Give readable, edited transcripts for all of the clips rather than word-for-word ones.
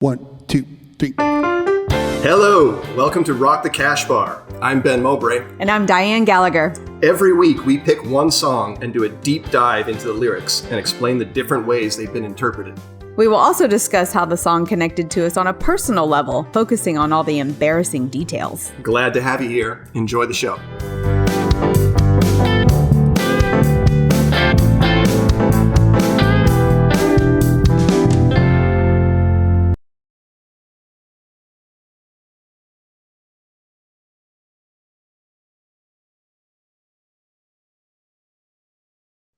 1, 2, 3. Hello, welcome to Rock the Cash Bar. I'm Ben Mowbray. And I'm Dianne Gallagher. Every week we pick one song and do a deep dive into the lyrics and explain the different ways they've been interpreted. We will also discuss how the song connected to us on a personal level, focusing on all the embarrassing details. Glad to have you here. Enjoy the show.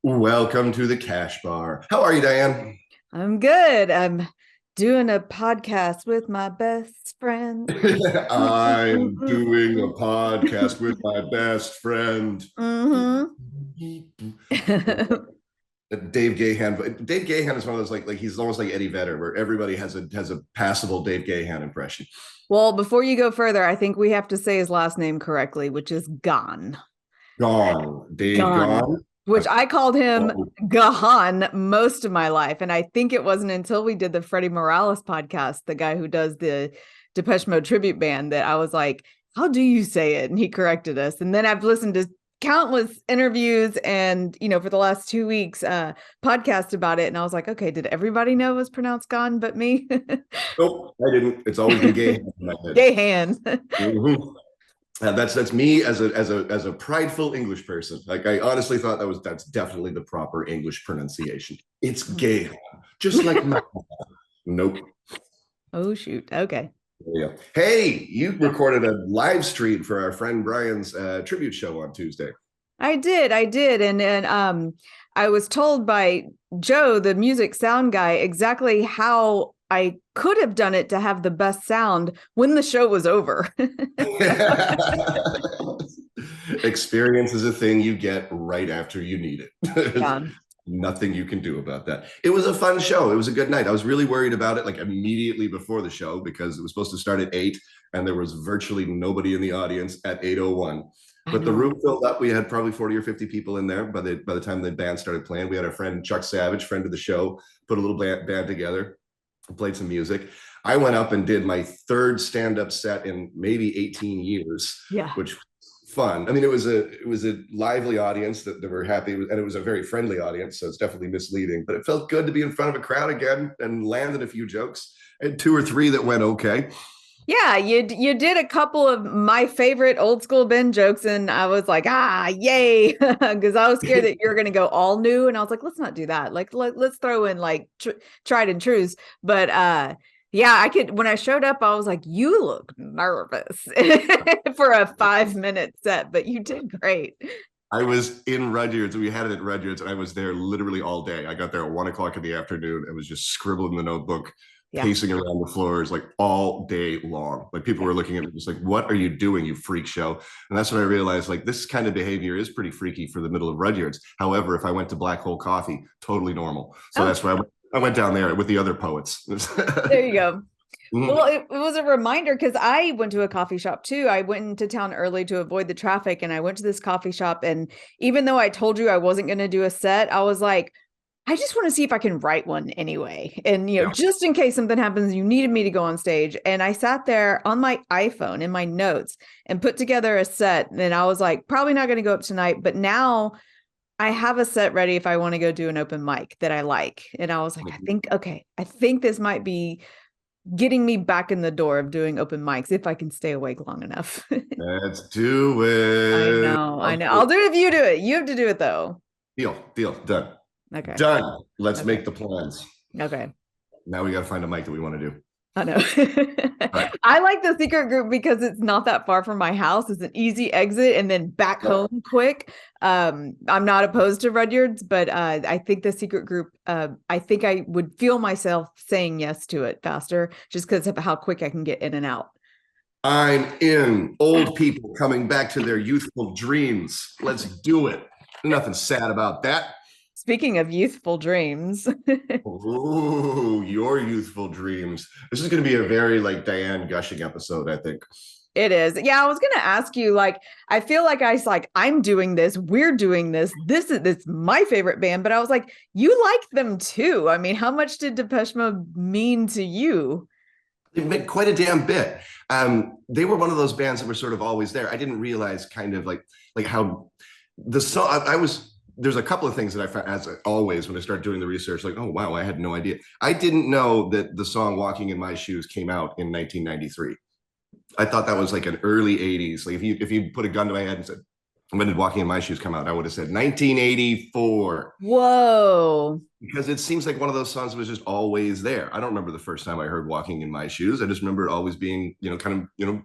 Welcome to the Cash Bar. How are you, Dianne? I'm good. I'm doing a podcast with my best friend. I'm doing a podcast with my best friend. Dave Gahan. Dave Gahan is one of those like he's almost like Eddie Vedder, where everybody has a passable Dave Gahan impression. Well, before you go further, I think we have to say his last name correctly, which is Gone. Gone. Dave Gone. Which I called him Gahan most of my life. And I think it wasn't until we did the Freddie Morales podcast, the guy who does the Depeche Mode tribute band, that I was like, how do you say it? And he corrected us. And then I've listened to countless interviews and, for the last 2 weeks, podcast about it. And I was like, okay, did everybody know it was pronounced Gone but me? Nope, I didn't. It's always been Gahan in my head. Gahan. Mm-hmm. That's me as a prideful English person. Like, I honestly thought that's definitely the proper English pronunciation. It's Gahan, just like my. Nope. Oh shoot. Okay. Yeah. Hey, you recorded a live stream for our friend Brian's tribute show on Tuesday. I did, and I was told by Joe, the music sound guy, exactly how I could have done it to have the best sound when the show was over. Experience is a thing you get right after you need it. Yeah. Nothing you can do about that. It was a fun show. It was a good night. I was really worried about it like immediately before the show because it was supposed to start at 8 and there was virtually nobody in the audience at 8:01. But the room filled up. We had probably 40 or 50 people in there by the time the band started playing. We had our friend Chuck Savage, friend of the show, put a little band together, played some music. I went up and did my third stand-up set in maybe 18 years, which was fun. I mean, it was a lively audience that were happy, and it was a very friendly audience, so it's definitely misleading. But it felt good to be in front of a crowd again and landed a few jokes. I had 2 or 3 that went okay. Yeah, you did a couple of my favorite old school Ben jokes, and I was like, yay, because I was scared that you're going to go all new, and I was like, let's not do that. Like, let's throw in like tried and trues. But yeah, I could. When I showed up, I was like, you look nervous for a 5-minute set, but you did great. I was in Rudyard's. We had it at Rudyard's, and I was there literally all day. I got there at 1 o'clock in the afternoon and was just scribbling in the notebook. Pacing around the floors like all day long. Like people were looking at me just like, what are you doing, you freak show? And that's when I realized like this kind of behavior is pretty freaky for the middle of Rudyard's. However, if I went to Black Hole Coffee, totally normal. So that's why I went down there with the other poets. There you go. Well, it was a reminder because I went to a coffee shop too. I went into town early to avoid the traffic, and I went to this coffee shop. And even though I told you I wasn't going to do a set, I was like, I just want to see if I can write one anyway. And, just in case something happens, you needed me to go on stage. And I sat there on my iPhone in my notes and put together a set. And I was like, probably not going to go up tonight, but now I have a set ready if I want to go do an open mic that I like. And I was like, I think this might be getting me back in the door of doing open mics if I can stay awake long enough. Let's do it. I know. I'll do it if you do it. You have to do it though. Deal, done. Okay. Done. Let's make the plans. Okay. Now we got to find a mic that we want to do. I know. Right. I like the secret group because it's not that far from my house. It's an easy exit and then back home quick. I'm not opposed to Rudyard's, but I think the secret group, I think I would feel myself saying yes to it faster just because of how quick I can get in and out. I'm in. Old people coming back to their youthful dreams. Let's do it. Nothing sad about that. Speaking of youthful dreams. Ooh, your youthful dreams. This is going to be a very like Dianne gushing episode, I think. It is. Yeah, I was going to ask you, like, I feel like I'm doing this. We're doing this. This is my favorite band. But I was like, you like them too. I mean, how much did Depeche Mode mean to you? It made quite a damn bit. They were one of those bands that were sort of always there. I didn't realize kind of like how the song. I was there's a couple of things that I found as always when I started doing the research. Like, oh wow, I had no idea. I didn't know that the song "Walking in My Shoes" came out in 1993. I thought that was like an early 80s. Like if you put a gun to my head and said, when did Walking in My Shoes come out? I would have said 1984. Whoa. Because it seems like one of those songs was just always there. I don't remember the first time I heard Walking in My Shoes. I just remember it always being, kind of,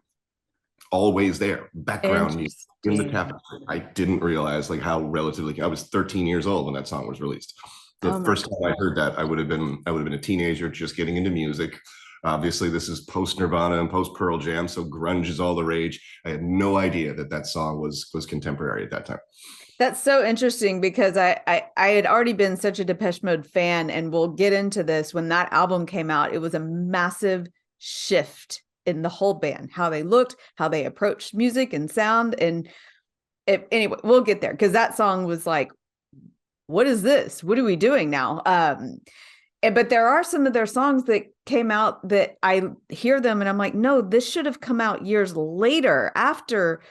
always there. Background music in the tapestry. I didn't realize like how relatively I was 13 years old when that song was released. The first time I heard that, I would have been a teenager just getting into music. Obviously, this is post Nirvana and post Pearl Jam, so grunge is all the rage. I had no idea that song was contemporary at that time. That's so interesting because I had already been such a Depeche Mode fan, and we'll get into this. When that album came out, it was a massive shift in the whole band, how they looked, how they approached music and sound. And anyway, we'll get there because that song was like, what is this? What are we doing now? But there are some of their songs that came out that I hear them and I'm like, no, this should have come out years later after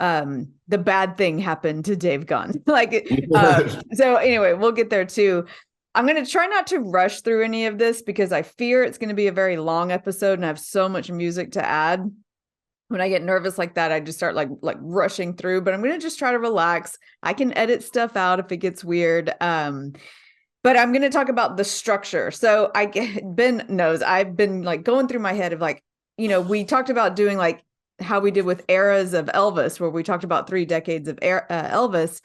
the bad thing happened to Dave Gunn. So anyway, we'll get there too. I'm going to try not to rush through any of this because I fear it's going to be a very long episode and I have so much music to add. When I get nervous like that, I just start like rushing through, but I'm going to just try to relax. I can edit stuff out if it gets weird. But I'm going to talk about the structure. So Ben knows I've been like going through my head of like, we talked about doing like how we did with eras of Elvis, where we talked about 3 decades of Elvis,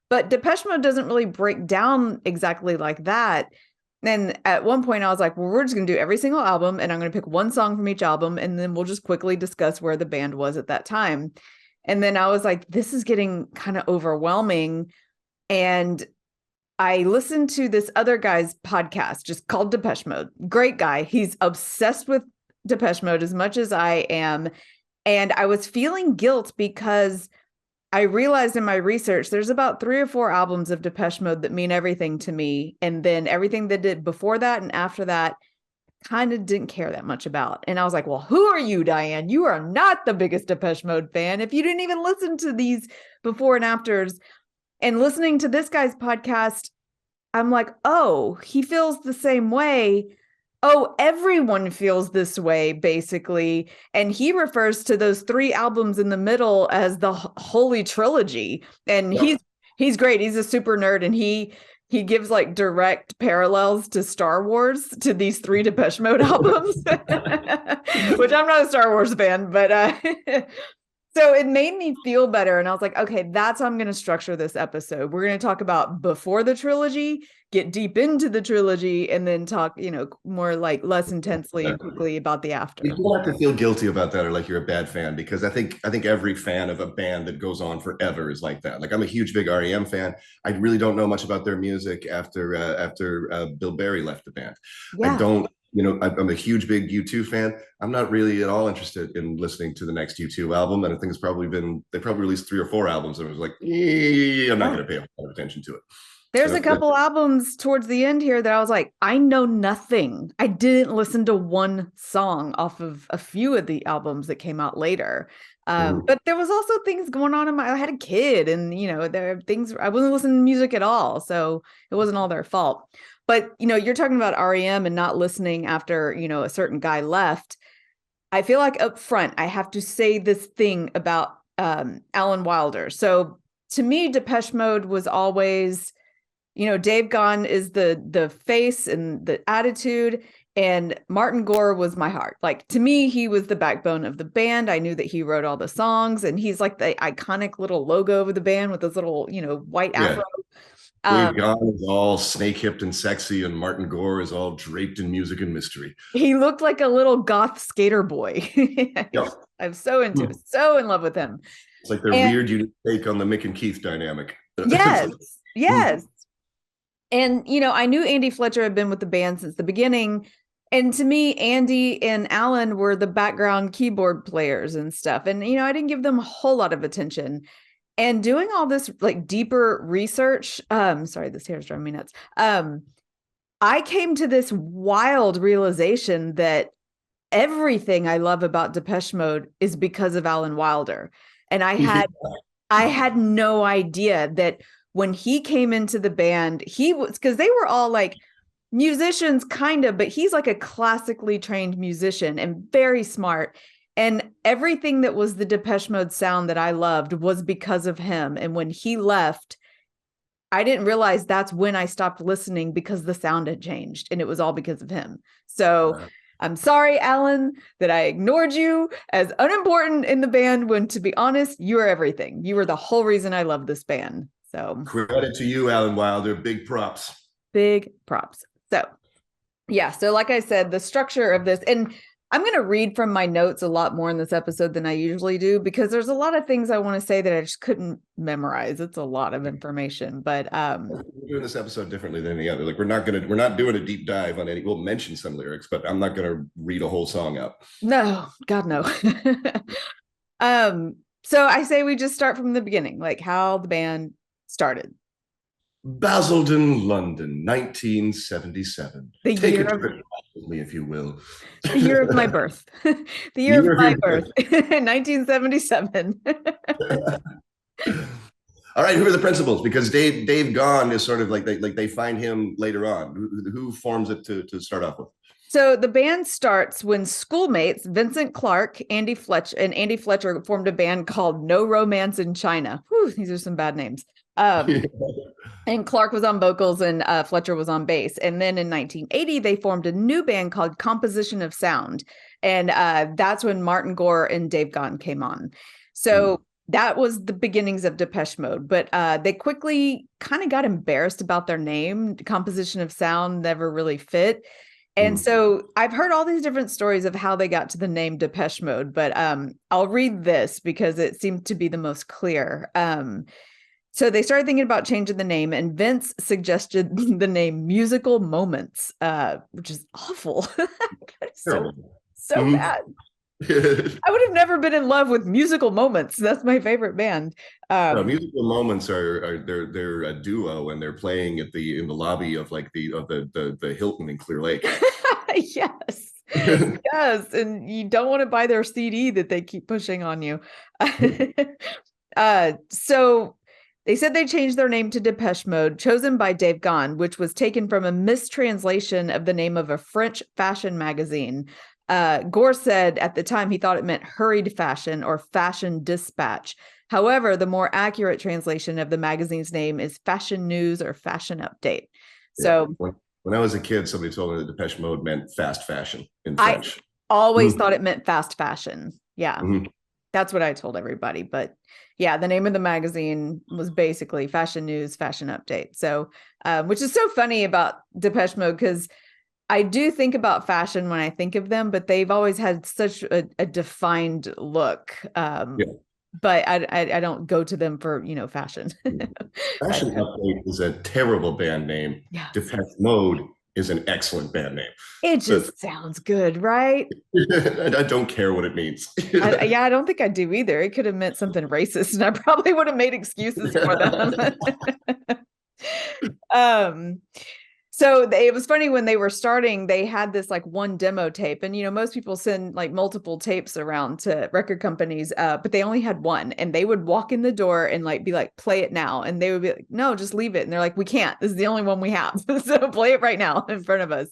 but Depeche Mode doesn't really break down exactly like that. And at one point I was like, well, we're just going to do every single album and I'm going to pick one song from each album. And then we'll just quickly discuss where the band was at that time. And then I was like, this is getting kind of overwhelming. And I listened to this other guy's podcast just called Depeche Mode. Great guy. He's obsessed with Depeche Mode as much as I am. And I was feeling guilt because I realized in my research, there's about 3 or 4 albums of Depeche Mode that mean everything to me. And then everything they did before that and after that, kind of didn't care that much about. And I was like, well, who are you, Dianne? You are not the biggest Depeche Mode fan if you didn't even listen to these before and afters. And listening to this guy's podcast, I'm like, oh, he feels the same way. Oh, everyone feels this way, basically. And he refers to those 3 albums in the middle as the Holy Trilogy. And he's great. He's a super nerd. And he gives like direct parallels to Star Wars, to these 3 Depeche Mode albums, which I'm not a Star Wars fan, but so it made me feel better. And I was like, okay, that's how I'm going to structure this episode. We're going to talk about before the trilogy, get deep into the trilogy, and then talk, more like less intensely and quickly about the after. You don't have to feel guilty about that or like you're a bad fan, because I think every fan of a band that goes on forever is like that. Like I'm a huge, big REM fan. I really don't know much about their music after Bill Berry left the band. Yeah. I don't. I'm a huge, big U2 fan. I'm not really at all interested in listening to the next U2 album. And I think they probably released 3 or 4 albums and I was like, I'm not going to pay a lot of attention to it. There's a couple albums towards the end here that I was like, I know nothing. I didn't listen to one song off of a few of the albums that came out later. But there was also things going on I had a kid and, there are things, I wasn't listening to music at all. So it wasn't all their fault. But, you're talking about REM and not listening after, a certain guy left. I feel like up front, I have to say this thing about Alan Wilder. So to me, Depeche Mode was always, Dave Gahan is the face and the attitude, and Martin Gore was my heart. Like, to me, he was the backbone of the band. I knew that he wrote all the songs, and he's like the iconic little logo of the band with this little, white afro. Dave Gahan is all snake-hipped and sexy, and Martin Gore is all draped in music and mystery. He looked like a little goth skater boy. Yeah. I'm so into it, so in love with him. It's like their weird unique take on the Mick and Keith dynamic. Yes, yes. And, I knew Andy Fletcher had been with the band since the beginning. And to me, Andy and Alan were the background keyboard players and stuff. And, I didn't give them a whole lot of attention. And doing all this like deeper research, sorry, this hair is driving me nuts. I came to this wild realization that everything I love about Depeche Mode is because of Alan Wilder. And I had no idea that when he came into the band, he was, because they were all like musicians kind of, but he's like a classically trained musician and very smart. And everything that was the Depeche Mode sound that I loved was because of him. And when he left, I didn't realize that's when I stopped listening, because the sound had changed, and it was all because of him. So I'm sorry, Alan, that I ignored you as unimportant in the band, when, to be honest, you are everything. You were the whole reason I love this band. So credit to you, Alan Wilder. Big props. Big props. So yeah, so like I said, the structure of this, and I'm going to read from my notes a lot more in this episode than I usually do, because there's a lot of things I want to say that I just couldn't memorize. It's a lot of information, but we're doing this episode differently than any other. Like we're not doing a deep dive on any. We'll mention some lyrics, but I'm not going to read a whole song out. No, God, no. So I say we just start from the beginning, like how the band started. Basildon, London, 1977. The Take year a of trip with me, if you will. the year of my birth. The year of my birth, 1977. All right, who are the principals? Because Dave Gahan is sort of like they find him later on. Who forms it to start off with? So the band starts when schoolmates Vincent Clarke, Andy Fletcher formed a band called No Romance in China. Whew, these are some bad names. And Clarke was on vocals and Fletcher was on bass. And then in 1980, they formed a new band called Composition of Sound. And that's when Martin Gore and Dave Gahan came on. So that was the beginnings of Depeche Mode. But they quickly kind of got embarrassed about their name. Composition of Sound never really fit. And so I've heard all these different stories of how they got to the name Depeche Mode, but I'll read this because it seemed to be the most clear. So they started thinking about changing the name, and Vince suggested the name Musical Moments, which is awful. so bad. I would have never been in love with Musical Moments. That's my favorite band. Musical Moments are they're a duo, and they're playing in the lobby of like the Hilton in Clear Lake. Yes. Yes, and you don't want to buy their CD that they keep pushing on you. So they said they changed their name to Depeche Mode, chosen by Dave Gahan, which was taken from a mistranslation of the name of a French fashion magazine. Gore said at the time he thought it meant hurried fashion or fashion dispatch. However, the more accurate translation of the magazine's name is Fashion News or Fashion Update. So when I was a kid, somebody told me that Depeche Mode meant fast fashion in French. I always thought it meant fast fashion. Yeah, that's what I told everybody. But yeah, the name of the magazine was basically Fashion News, Fashion Update. So, which is so funny about Depeche Mode, because I do think about fashion when I think of them, but they've always had such a defined look. But I don't go to them for, fashion. Fashion Update is a terrible band name. Yeah. Depeche Mode is an excellent band name. It just sounds good, right? I don't care what it means. I don't think I do either. It could have meant something racist, and I probably would have made excuses for them. So it was funny when they were starting, they had this like one demo tape, and most people send like multiple tapes around to record companies, but they only had one, and they would walk in the door and like be like, play it now, and they would be like, no, just leave it, and they're like, we can't, this is the only one we have, so play it right now in front of us.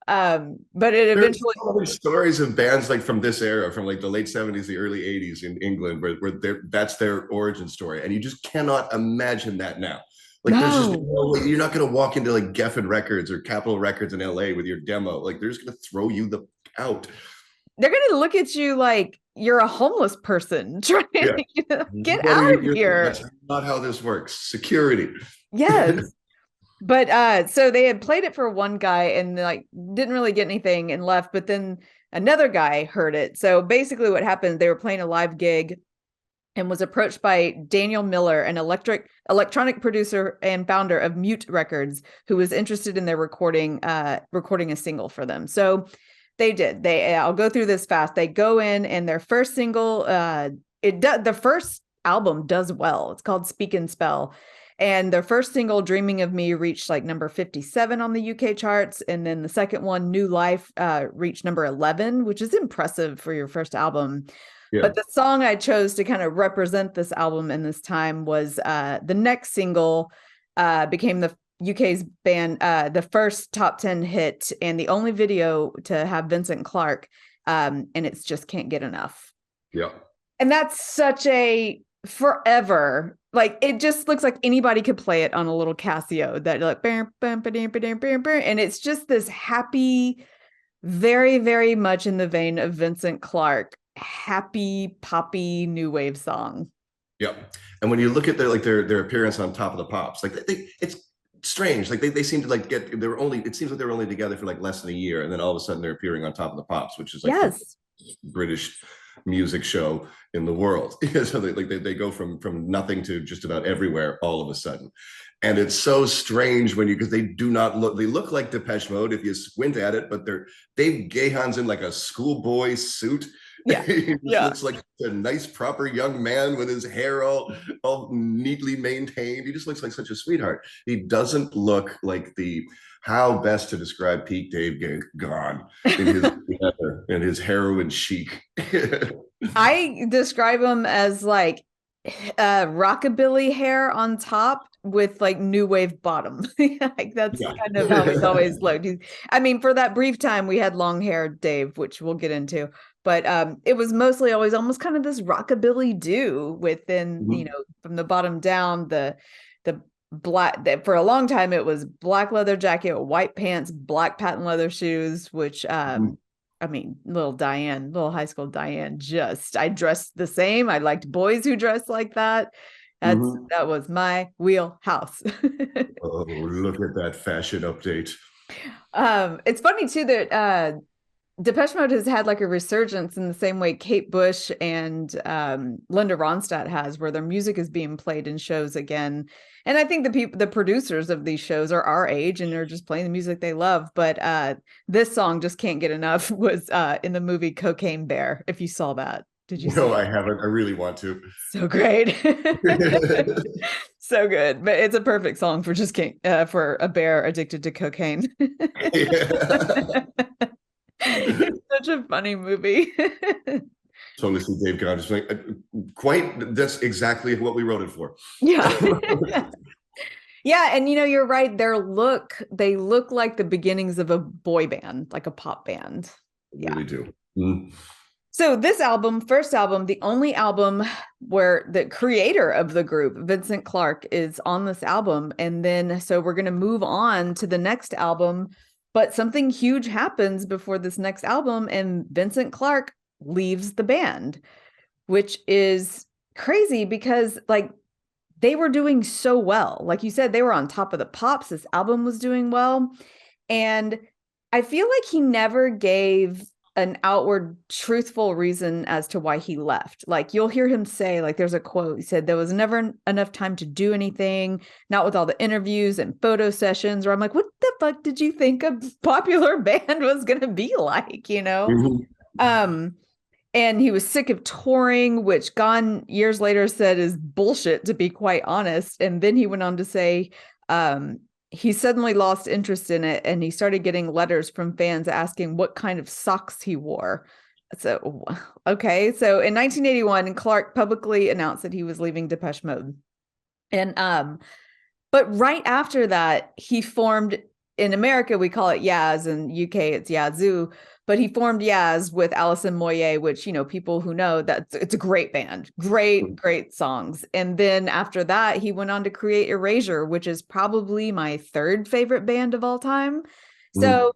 But it eventually, so many stories of bands like from this era, from like the late 70s, the early 80s in England, where that's their origin story, and you just cannot imagine that now. Like there's just no way. You're not going to walk into like Geffen Records or Capitol Records in LA with your demo. Like they're just going to throw you out. They're going to look at you like you're a homeless person trying to get out of here. That's not how this works. Security. Yes. But so they had played it for one guy and like didn't really get anything and left. But then another guy heard it. So basically what happened, they were playing a live gig and was approached by Daniel Miller, an electronic producer and founder of Mute Records, who was interested in their recording a single for them. So they did. I'll go through this fast. They go in, and their first single, the first album does well. It's called Speak and Spell. And their first single, Dreaming of Me, reached like number 57 on the UK charts. And then the second one, New Life, reached number 11, which is impressive for your first album. Yeah. But the song I chose to kind of represent this album in this time was the next single, became the UK's band, the first top 10 hit and the only video to have Vincent Clarke. And it's Just Can't Get Enough. Yeah. And that's such a forever, like, it just looks like anybody could play it on a little Casio that like, and it's just this happy, very, very much in the vein of Vincent Clarke, happy, poppy, new wave song. Yeah. And when you look at their appearance on Top of the Pops, like it's strange. Like they seem to like it seems like they were only together for like less than a year. And then all of a sudden they're appearing on Top of the Pops, which is like Yes. the British music show in the world. So they go from nothing to just about everywhere all of a sudden. And it's so strange because they look like Depeche Mode if you squint at it, but Dave Gahan's in like a schoolboy suit. Yeah. He Yeah. looks like a nice, proper young man with his hair all neatly maintained. He just looks like such a sweetheart. He doesn't look like how best to describe peak Dave Gahan in his heroin chic. I describe him as like rockabilly hair on top with like new wave bottom. Like that's kind of how he's always looked. I mean, for that brief time we had long hair Dave, which we'll get into, but it was mostly always almost kind of this rockabilly do within, you know, from the bottom down, the black, for a long time it was black leather jacket, white pants, black patent leather shoes, which I mean, little high school Dianne, I dressed the same. I liked boys who dressed like that. That was my wheelhouse. Oh, look at that fashion update. It's funny too that Depeche Mode has had like a resurgence in the same way Kate Bush and Linda Ronstadt has, where their music is being played in shows again. And I think the producers of these shows are our age and they're just playing the music they love. But this song, Just Can't Get Enough, was in the movie Cocaine Bear. If you saw that, did you? No, I haven't. I really want to. So great. So good. But it's a perfect song for for a bear addicted to cocaine. It's such a funny movie. Totally see Dave Gahan just like that's exactly what we wrote it for. Yeah. Yeah, and you know, you're right. They look like the beginnings of a boy band, like a pop band. Yeah. They really do. So this album, first album, the only album where the creator of the group, Vincent Clarke, is on this album. And then so we're going to move on to the next album, but something huge happens before this next album and Vincent Clarke leaves the band, which is crazy because like they were doing so well. Like you said, they were on Top of the Pops. This album was doing well. And I feel like he never gave an outward truthful reason as to why he left. Like you'll hear him say, like there's a quote, he said, there was never enough time to do anything, not with all the interviews and photo sessions, where I'm like, what the fuck did you think a popular band was going to be like, you know? And he was sick of touring, which Gone years later said is bullshit, to be quite honest. And then he went on to say, he suddenly lost interest in it and he started getting letters from fans asking what kind of socks he wore. So, okay. So in 1981, Clarke publicly announced that he was leaving Depeche Mode. And, but right after that, he formed, in America, we call it Yaz, and UK it's Yazoo, but he formed Yaz with Alison Moyet, which, you know, people who know that it's a great band, great songs. And then after that, he went on to create Erasure, which is probably my third favorite band of all time. So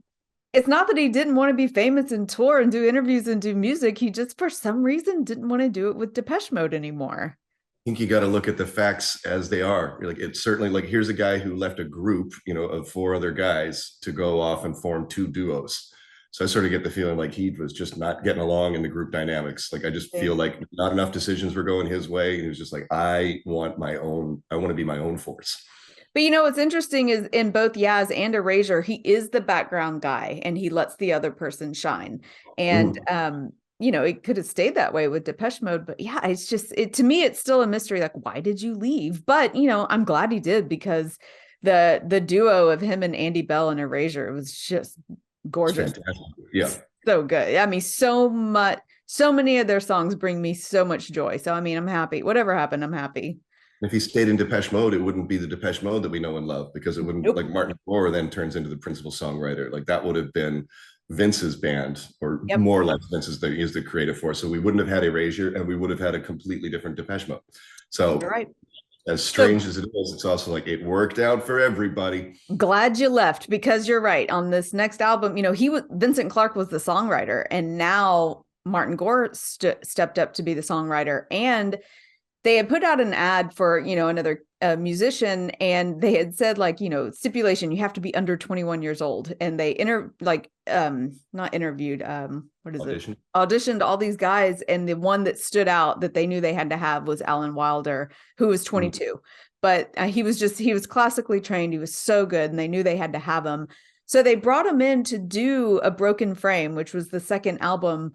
it's not that he didn't want to be famous and tour and do interviews and do music. He just, for some reason, didn't want to do it with Depeche Mode anymore. I think you got to look at the facts as they are. Like it's certainly like, here's a guy who left a group, you know, of 4 other guys to go off and form 2 duos. So I sort of get the feeling like he was just not getting along in the group dynamics. Like I just feel like not enough decisions were going his way. He was just like, I want to be my own force. But you know, what's interesting is in both Yaz and Erasure, he is the background guy and he lets the other person shine. And, it could have stayed that way with Depeche Mode, but yeah, it's just, to me, it's still a mystery. Like, why did you leave? But, I'm glad he did, because the duo of him and Andy Bell and Erasure was just gorgeous. Yeah. So good. I mean, so many of their songs bring me so much joy. So, I mean, I'm happy. Whatever happened, I'm happy. If he stayed in Depeche Mode, it wouldn't be the Depeche Mode that we know and love, because it wouldn't, like, Martin Gore then turns into the principal songwriter. Like, that would have been Vince's band, or more or less Vince's, that is the creative force. So we wouldn't have had Erasure, and we would have had a completely different Depeche Mode. So you're right. As strange as it is, it's also like it worked out for everybody. Glad you left, because you're right. On this next album, Vincent Clarke was the songwriter, and now Martin Gore stepped up to be the songwriter. And they had put out an ad for, another musician, and they had said, like, stipulation, you have to be under 21 years old. And they not interviewed, auditioned all these guys. And the one that stood out that they knew they had to have was Alan Wilder, who was 22. But he was classically trained. He was so good, and they knew they had to have him. So they brought him in to do A Broken Frame, which was the second album.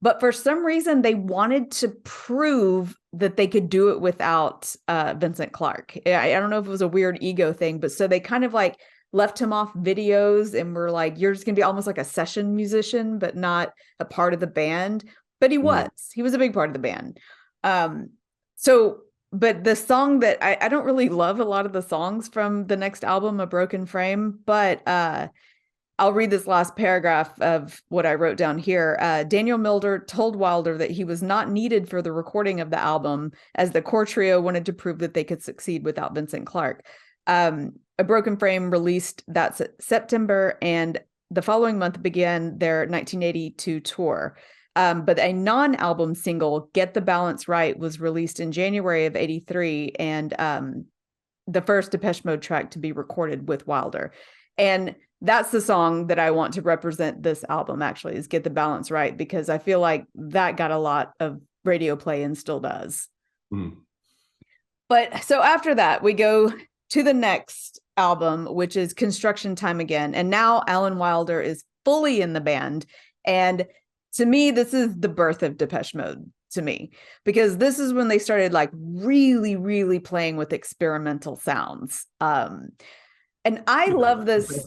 But for some reason, they wanted to prove that they could do it without Vincent Clarke. I don't know if it was a weird ego thing, but so they kind of like left him off videos and were like, you're just going to be almost like a session musician, but not a part of the band. But he was a big part of the band. But the song that I don't really love a lot of the songs from the next album, A Broken Frame, but I'll read this last paragraph of what I wrote down here. Daniel Milder told Wilder that he was not needed for the recording of the album, as the core trio wanted to prove that they could succeed without Vincent Clarke. A Broken Frame released that September, and the following month began their 1982 tour. But a non-album single, Get the Balance Right, was released in January of 83, and the first Depeche Mode track to be recorded with Wilder. And that's the song that I want to represent this album, actually, is Get the Balance Right, because I feel like that got a lot of radio play and still does. But so after that, we go to the next album, which is Construction Time Again. And now Alan Wilder is fully in the band. And to me, this is the birth of Depeche Mode, to me, because this is when they started like really, really playing with experimental sounds. And I love this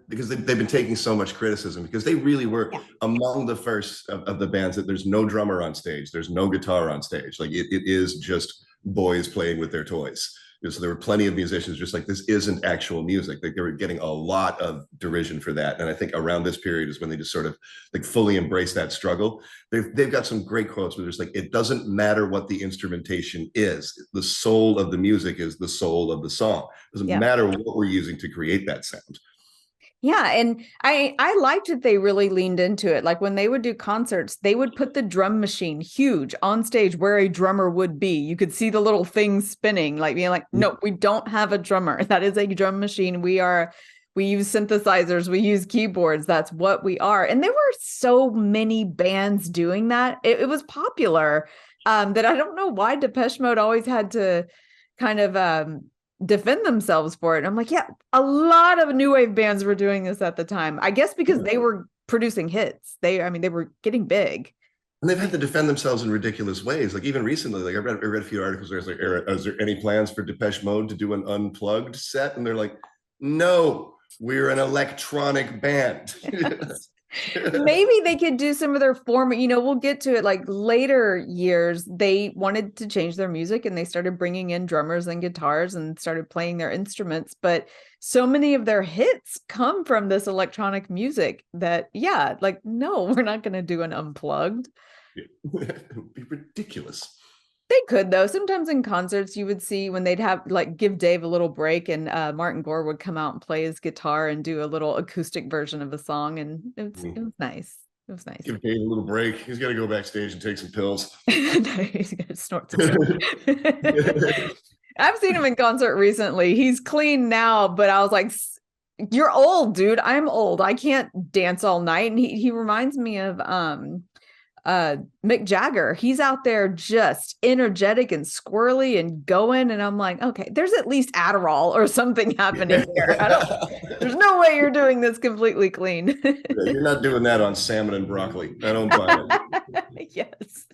because they've been taking so much criticism, because they really were among the first of the bands that there's no drummer on stage, there's no guitar on stage. Like it is just boys playing with their toys. So there were plenty of musicians just like, this isn't actual music. Like they were getting a lot of derision for that. And I think around this period is when they just sort of like fully embrace that struggle. They've got some great quotes where there's like, it doesn't matter what the instrumentation is. The soul of the music is the soul of the song. It doesn't matter what we're using to create that sound. Yeah. And I liked that they really leaned into it. Like when they would do concerts, they would put the drum machine huge on stage where a drummer would be. You could see the little things spinning, like being like, no, we don't have a drummer. That is a drum machine. We use synthesizers, we use keyboards. That's what we are. And there were so many bands doing that. It was popular that I don't know why Depeche Mode always had to kind of defend themselves for it. And I'm like, yeah, a lot of new wave bands were doing this at the time. I guess because they were producing hits. They were getting big. And they've had to defend themselves in ridiculous ways. Like even recently, like I read a few articles where it's like, is there any plans for Depeche Mode to do an unplugged set? And they're like, no, we're an electronic band. Maybe they could do some of their we'll get to it, like later years, they wanted to change their music and they started bringing in drummers and guitars and started playing their instruments. But so many of their hits come from this electronic music that, no, we're not going to do an unplugged. It would be ridiculous. They could, though. Sometimes in concerts, you would see when they'd have give Dave a little break, and Martin Gore would come out and play his guitar and do a little acoustic version of a song, and it was nice. It was nice. Give Dave a little break. He's got to go backstage and take some pills. He's going to snort some pills. I've seen him in concert recently. He's clean now, but I was like, "You're old, dude. I'm old. I can't dance all night." And he reminds me of Mick Jagger, he's out there just energetic and squirrely and going. And I'm like, okay, there's at least Adderall or something happening here. There's no way you're doing this completely clean. You're not doing that on salmon and broccoli. I don't buy it. Yes.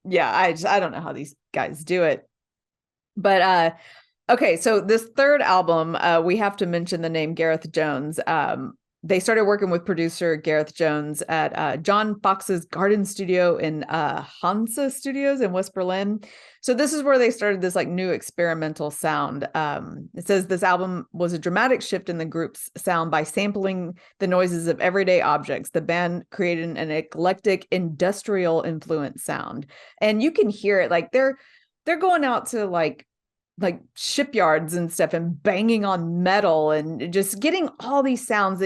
Yeah, I don't know how these guys do it. But okay, so this third album, we have to mention the name Gareth Jones. They started working with producer Gareth Jones at John Fox's Garden Studio in Hansa Studios in West Berlin. So this is where they started this like new experimental sound. It says this album was a dramatic shift in the group's sound by sampling the noises of everyday objects. The band created an eclectic industrial influence sound, and you can hear it like they're going out to like shipyards and stuff and banging on metal and just getting all these sounds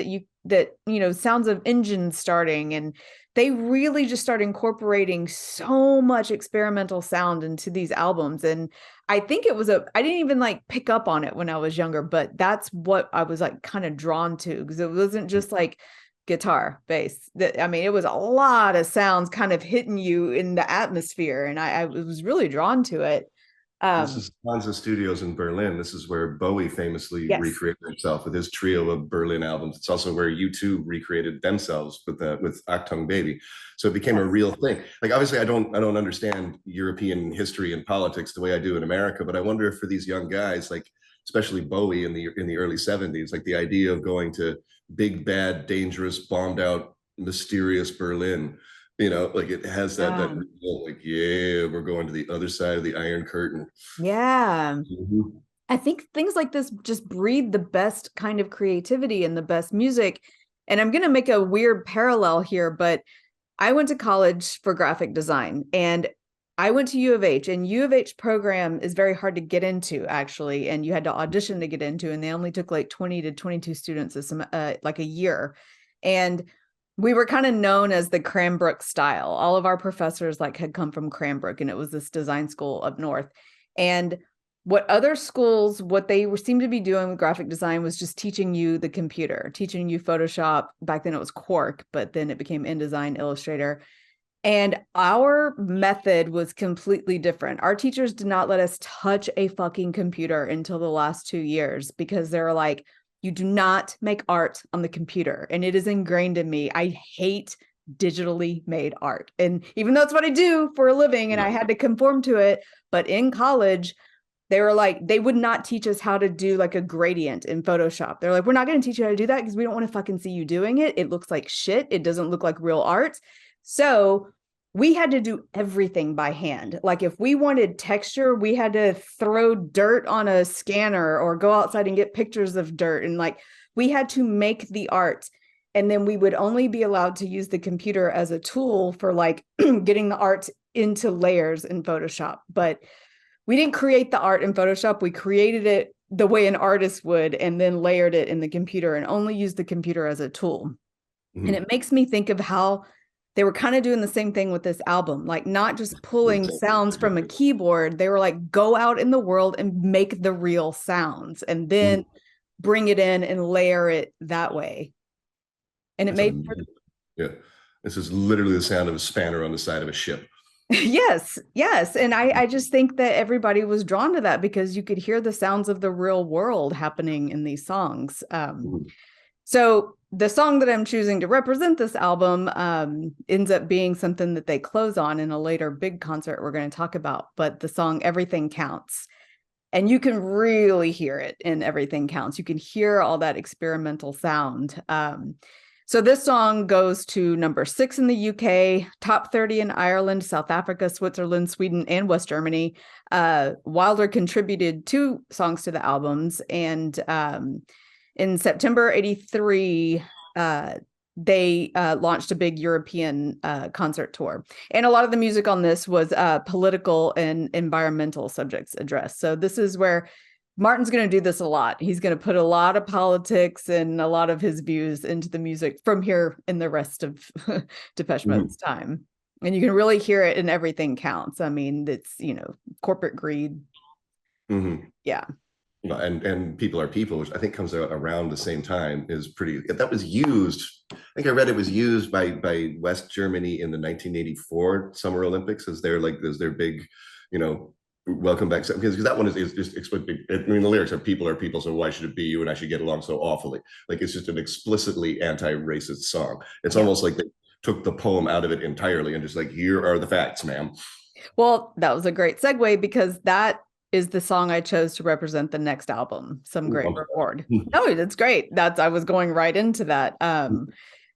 that sounds of engines starting, and they really just start incorporating so much experimental sound into these albums. And I think I didn't even like pick up on it when I was younger, but that's what I was like kind of drawn to, because it wasn't just like guitar, bass. I mean, it was a lot of sounds kind of hitting you in the atmosphere, and I was really drawn to it. This is Hansa Studios in Berlin. This is where Bowie famously recreated himself with his trio of Berlin albums. It's also where U2 recreated themselves with Achtung Baby. So it became a real thing. Like, obviously, I don't understand European history and politics the way I do in America, but I wonder if for these young guys, like especially Bowie in the early 70s, like the idea of going to big, bad, dangerous, bombed out, mysterious Berlin, like it has that like, yeah, we're going to the other side of the Iron Curtain. Yeah. Mm-hmm. I think things like this just breed the best kind of creativity and the best music. And I'm going to make a weird parallel here, but I went to college for graphic design, and I went to U of H, and U of H program is very hard to get into, actually. And you had to audition to get into, and they only took like 20 to 22 students like a year. And we were kind of known as the Cranbrook style. All of our professors like had come from Cranbrook, and it was this design school up north. And what other schools, what they seemed to be doing with graphic design was just teaching you the computer, teaching you Photoshop. Back then it was Quark, but then it became InDesign, Illustrator. And our method was completely different. Our teachers did not let us touch a fucking computer until the last 2 years, because they were like, you do not make art on the computer. And it is ingrained in me. I hate digitally made art. And even though it's what I do for a living, and I had to conform to it, but in college, they were like, they would not teach us how to do like a gradient in Photoshop. They're like, we're not going to teach you how to do that because we don't want to fucking see you doing it. It looks like shit. It doesn't look like real art. So we had to do everything by hand. Like if we wanted texture, we had to throw dirt on a scanner or go outside and get pictures of dirt. And like we had to make the art. And then we would only be allowed to use the computer as a tool for like getting the art into layers in Photoshop. But we didn't create the art in Photoshop. We created it the way an artist would, and then layered it in the computer and only used the computer as a tool. Mm-hmm. And it makes me think of how they were kind of doing the same thing with this album, like not just pulling sounds from a keyboard. They were like, go out in the world and make the real sounds and then bring it in and layer it that way. And it made... Yeah, this is literally the sound of a spanner on the side of a ship. Yes. And I just think that everybody was drawn to that because you could hear the sounds of the real world happening in these songs. So the song that I'm choosing to represent this album ends up being something that they close on in a later big concert we're going to talk about, but the song Everything Counts. And you can really hear it in Everything Counts. You can hear all that experimental sound. So this song goes to number 6 in the UK, top 30 in Ireland, South Africa, Switzerland, Sweden, and West Germany. Wilder contributed 2 songs to the albums, and in September 83, they launched a big European concert tour. And a lot of the music on this was political and environmental subjects addressed. So this is where Martin's going to do this a lot. He's going to put a lot of politics and a lot of his views into the music from here in the rest of Depeche Mode's time. And you can really hear it in Everything Counts. I mean, it's, corporate greed. Yeah. and People Are People, which I think comes out around the same time, is pretty. That was used. I think I read it was used by West Germany in the 1984 Summer Olympics as their big, you know, welcome back, because that one is just explicitly. I mean, the lyrics are "People are people, so why should it be you and I should get along so awfully." Like it's just an explicitly anti-racist song. It's almost like they took the poem out of it entirely and just like, here are the facts, ma'am. Well, that was a great segue because that is the song I chose to represent the next album, Some Great Reward. No, that's great. I was going right into that.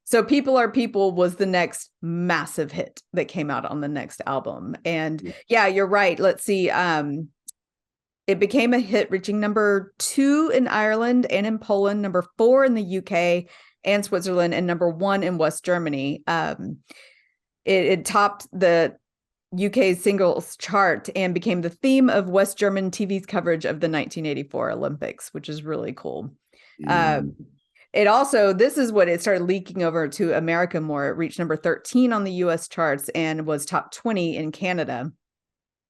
So People Are People was the next massive hit that came out on the next album. And yeah, you're right. Let's see. It became a hit, reaching number 2 in Ireland and in Poland, number 4 in the UK and Switzerland, and number 1 in West Germany. It topped the UK singles chart and became the theme of West German TV's coverage of the 1984 Olympics, which is really cool. It also, this is what it started leaking over to America more. It reached number 13 on the US charts and was top 20 in Canada.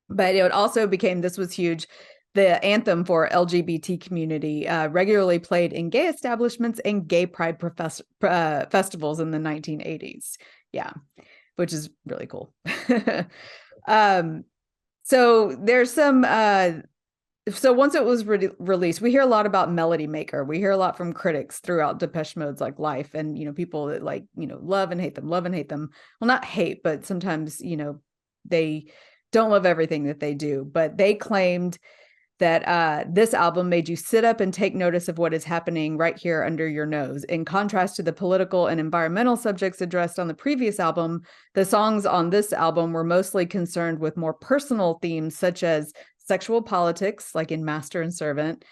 But it also became, this was huge, the anthem for LGBT community, regularly played in gay establishments and gay pride festivals in the 1980s. Yeah, which is really cool. So there's some, so once it was released, we hear a lot about Melody Maker. We hear a lot from critics throughout Depeche Mode's like life, and, you know, people that like, you know, love and hate them. Well, not hate, but sometimes, you know, they don't love everything that they do, but they claimed that this album made you sit up and take notice of what is happening right here under your nose. In contrast to the political and environmental subjects addressed on the previous album, the songs on this album were mostly concerned with more personal themes, such as sexual politics, like in Master and Servant,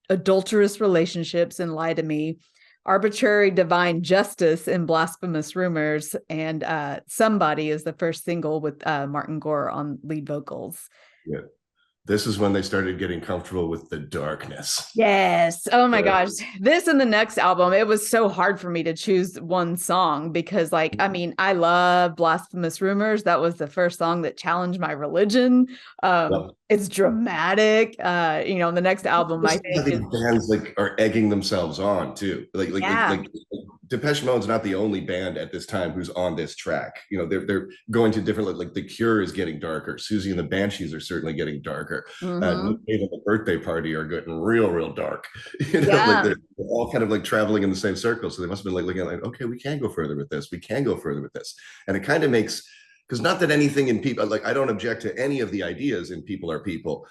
adulterous relationships in Lie to Me, arbitrary divine justice in Blasphemous Rumors, and Somebody is the first single with Martin Gore on lead vocals. Yeah. This is when they started getting comfortable with the darkness. Yes. Oh my gosh. This and the next album, it was so hard for me to choose one song because, like, I mean, I love Blasphemous Rumors. That was the first song that challenged my religion. It's dramatic. You know, the next album, I think bands like are egging themselves on too. Like Depeche Mode's not the only band at this time who's on this track. You know, they're going to different, like The Cure is getting darker. Susie and the Banshees are certainly getting darker. The Birthday Party are getting real dark. You know, like they're all kind of like traveling in the same circle. So they must have been like looking at like, okay, we can go further with this. We can go further with this. And it kind of makes, because not that anything in people, like I don't object to any of the ideas in People Are People,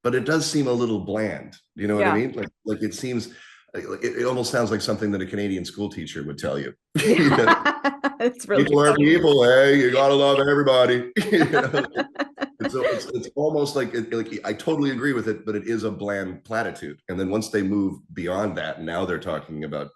but it does seem a little bland. You know what I mean? Like it seems, it almost sounds like something that a Canadian school teacher would tell you. You know? It's really people are people, hey, you gotta love everybody. You know? It's almost like I totally agree with it, but it is a bland platitude. And then once they move beyond that, now they're talking about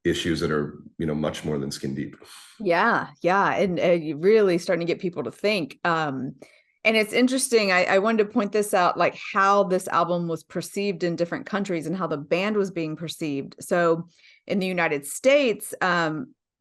issues that are, you know, much more than skin deep. Yeah, and really starting to get people to think. And it's interesting. I wanted to point this out, like how this album was perceived in different countries and how the band was being perceived. So in the United States,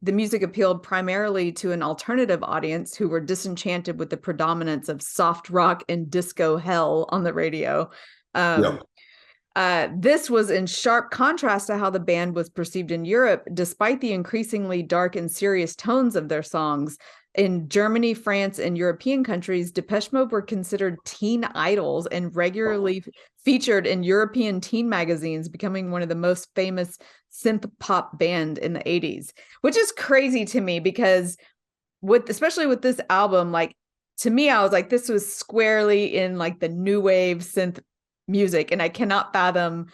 the music appealed primarily to an alternative audience who were disenchanted with the predominance of soft rock and disco hell on the radio. This was in sharp contrast to how the band was perceived in Europe, despite the increasingly dark and serious tones of their songs. In Germany, France, and European countries, Depeche Mode were considered teen idols and regularly featured in European teen magazines, becoming one of the most famous synth pop band in the 80s, which is crazy to me because especially with this album, like to me, I was like, this was squarely in like the new wave synth music, and I cannot fathom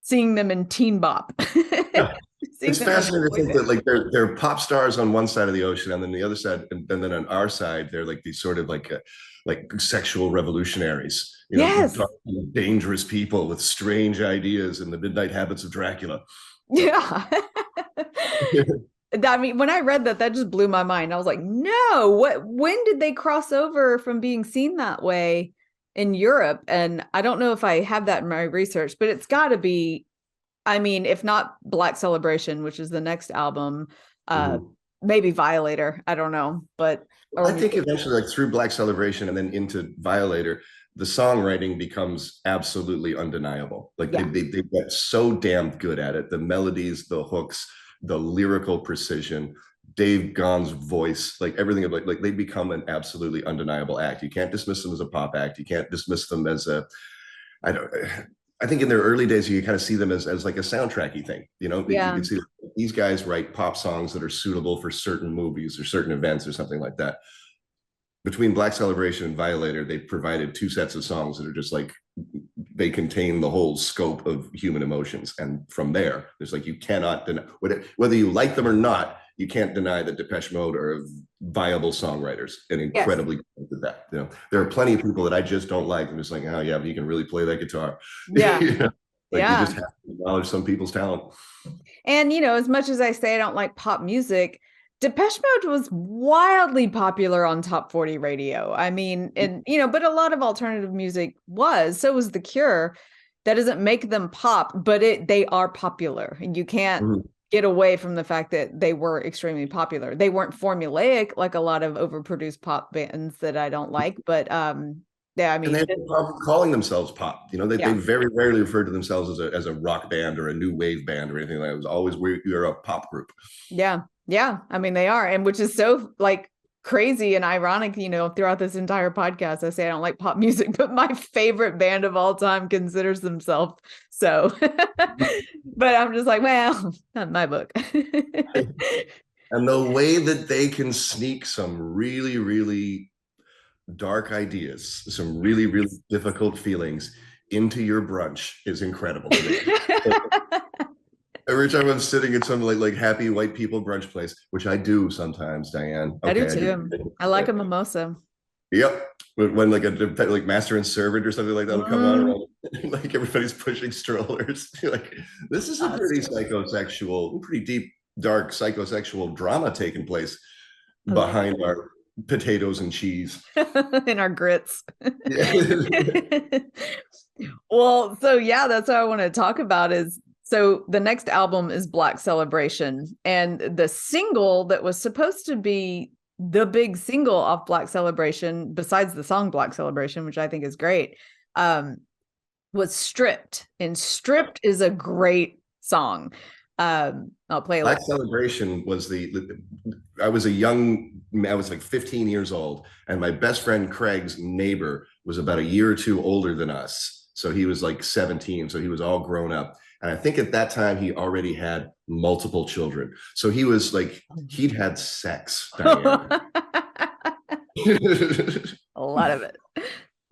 seeing them in teen bop. It's fascinating to think that like they're pop stars on one side of the ocean, and then the other side, and then on our side, they're like these sort of like sexual revolutionaries, you know, dangerous people with strange ideas and the midnight habits of Dracula. Yeah. I mean, when I read that just blew my mind. I was like, no, when did they cross over from being seen that way in Europe? And I don't know if I have that in my research, but it's got to be, I mean, if not Black Celebration, which is the next album, maybe Violator. I don't know, but I think eventually, like through Black Celebration and then into Violator, the songwriting becomes absolutely undeniable. Like Yeah. they get so damn good at it. The melodies, the hooks, the lyrical precision, Dave Gaughan's voice, like everything about like they become an absolutely undeniable act. You can't dismiss them as a pop act. You can't dismiss them as a I don't I think in their early days you kind of see them as like a soundtracky thing. You know, you Yeah. can see these guys write pop songs that are suitable for certain movies or certain events or something like that. Between Black Celebration and Violator, they provided two sets of songs that are just like they contain the whole scope of human emotions. And from there, there's like you cannot deny whether you like them or not, you can't deny that Depeche Mode are viable songwriters and Yes. incredibly good at that. You know, there are plenty of people that I just don't like. I'm just like, oh yeah, but you can really play that guitar. Yeah. You know? Like you Yeah. just have to acknowledge some people's talent. And, as much as I say I don't like pop music, Depeche Mode was wildly popular on top 40 radio. I mean, and, but a lot of alternative music was. So was The Cure. That doesn't make them pop, but they are popular. And you can't get away from the fact that they were extremely popular. They weren't formulaic like a lot of overproduced pop bands that I don't like, but yeah, I mean, and they have no problem calling themselves pop. You know, they very rarely refer to themselves as a rock band or a new wave band or anything like that. It was always we're a pop group. Yeah. Yeah. I mean, they are. And which is so like crazy and ironic, throughout this entire podcast, I say I don't like pop music, but my favorite band of all time considers themselves so. But I'm just like, well, not in my book. And the way that they can sneak some really, really dark ideas, some really, really difficult feelings into your brunch is incredible to me. Every time I'm sitting at some like happy white people brunch place, which I do sometimes, Dianne. Okay, I do too. I like a mimosa. Yep. When like like Master and Servant or something like that will come on, like everybody's pushing strollers. You're like, this is a pretty psychosexual, pretty deep, dark psychosexual drama taking place behind our potatoes and cheese. And our grits. Well, so yeah, that's what I want to talk about is so the next album is Black Celebration, and the single that was supposed to be the big single off Black Celebration, besides the song Black Celebration, which I think is great, was Stripped. And Stripped is a great song. I'll play Black Celebration was I was like 15 years old, and my best friend Craig's neighbor was about a year or two older than us. So he was like 17, so he was all grown up. And I think at that time he already had multiple children. So he was like, he'd had sex. A lot of it.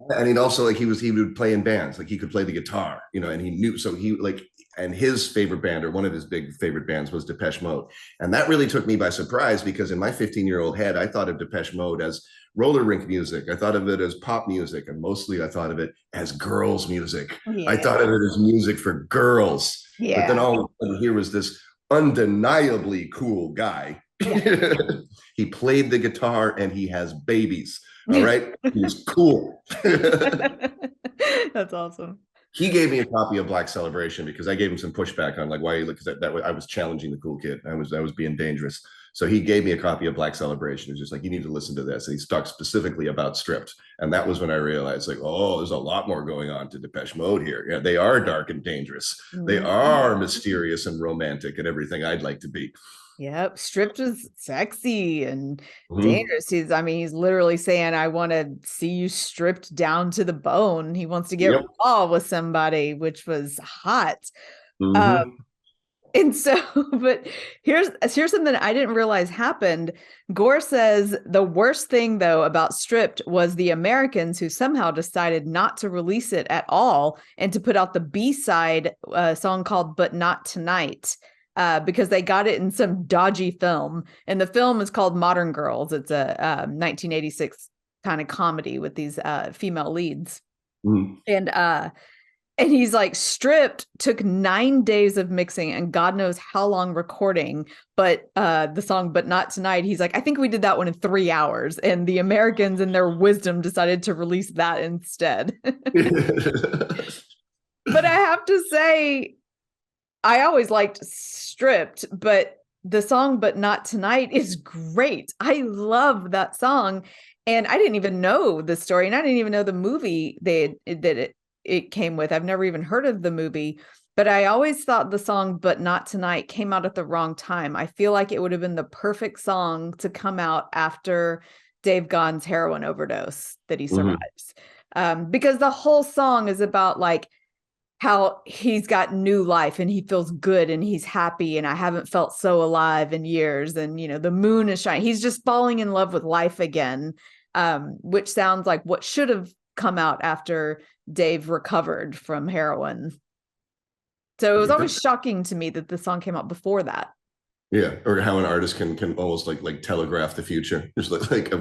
And he'd also he would play in bands, like he could play the guitar, and he knew, so he and his favorite band, or one of his big favorite bands, was Depeche Mode. And that really took me by surprise, because in my 15-year-old head, I thought of Depeche Mode as roller rink music. I thought of it as pop music, and mostly I thought of it as girls' music. Yeah. I thought of it as music for girls. Yeah. But then all of a sudden, here was this undeniably cool guy. Yeah. He played the guitar and he has babies. All right. He's cool. That's awesome. He gave me a copy of Black Celebration because I gave him some pushback on like why, because that I was challenging the cool kid. I was being dangerous. So he gave me a copy of Black Celebration. He was just like, you need to listen to this. And he talked specifically about Stripped. And that was when I realized, like, oh, there's a lot more going on to Depeche Mode here. Yeah, they are dark and dangerous. They are mysterious and romantic and everything I'd like to be. Yep. Stripped is sexy and dangerous. He's literally saying, I want to see you stripped down to the bone. He wants to get raw with somebody, which was hot. And so, but here's something I didn't realize happened. Gore says the worst thing, though, about Stripped was the Americans who somehow decided not to release it at all and to put out the B-side song called But Not Tonight, because they got it in some dodgy film. And the film is called Modern Girls. It's a 1986 kind of comedy with these female leads. And he's like, Stripped took 9 days of mixing and God knows how long recording. But the song But Not Tonight, he's like, I think we did that one in 3 hours. And the Americans in their wisdom decided to release that instead. But I have to say, I always liked Stripped, but the song But Not Tonight is great. I love that song. And I didn't even know the story, and I didn't even know the movie it came with. I've never even heard of the movie, but I always thought the song But Not Tonight came out at the wrong time. I feel like it would have been the perfect song to come out after Dave Gaughan's heroin overdose that he survives. Because the whole song is about like how he's got new life and he feels good and he's happy, and I haven't felt so alive in years, and the moon is shining. He's just falling in love with life again, which sounds like what should have come out after Dave recovered from heroin. So it was always shocking to me that the song came out before that. Yeah, or how an artist can almost like telegraph the future. Just like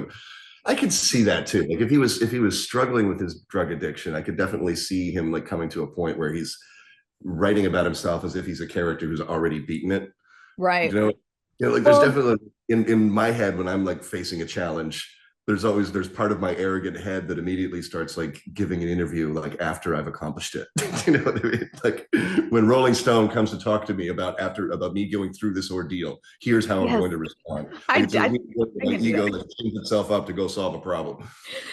I could see that too. Like if he was struggling with his drug addiction, I could definitely see him like coming to a point where he's writing about himself as if he's a character who's already beaten it. Right. Like there's definitely in my head when I'm like facing a challenge, there's part of my arrogant head that immediately starts like giving an interview like after I've accomplished it. You know what I mean? Like when Rolling Stone comes to talk to me about me going through this ordeal, here's how I'm going to respond. Like, my ego that cleans itself up to go solve a problem.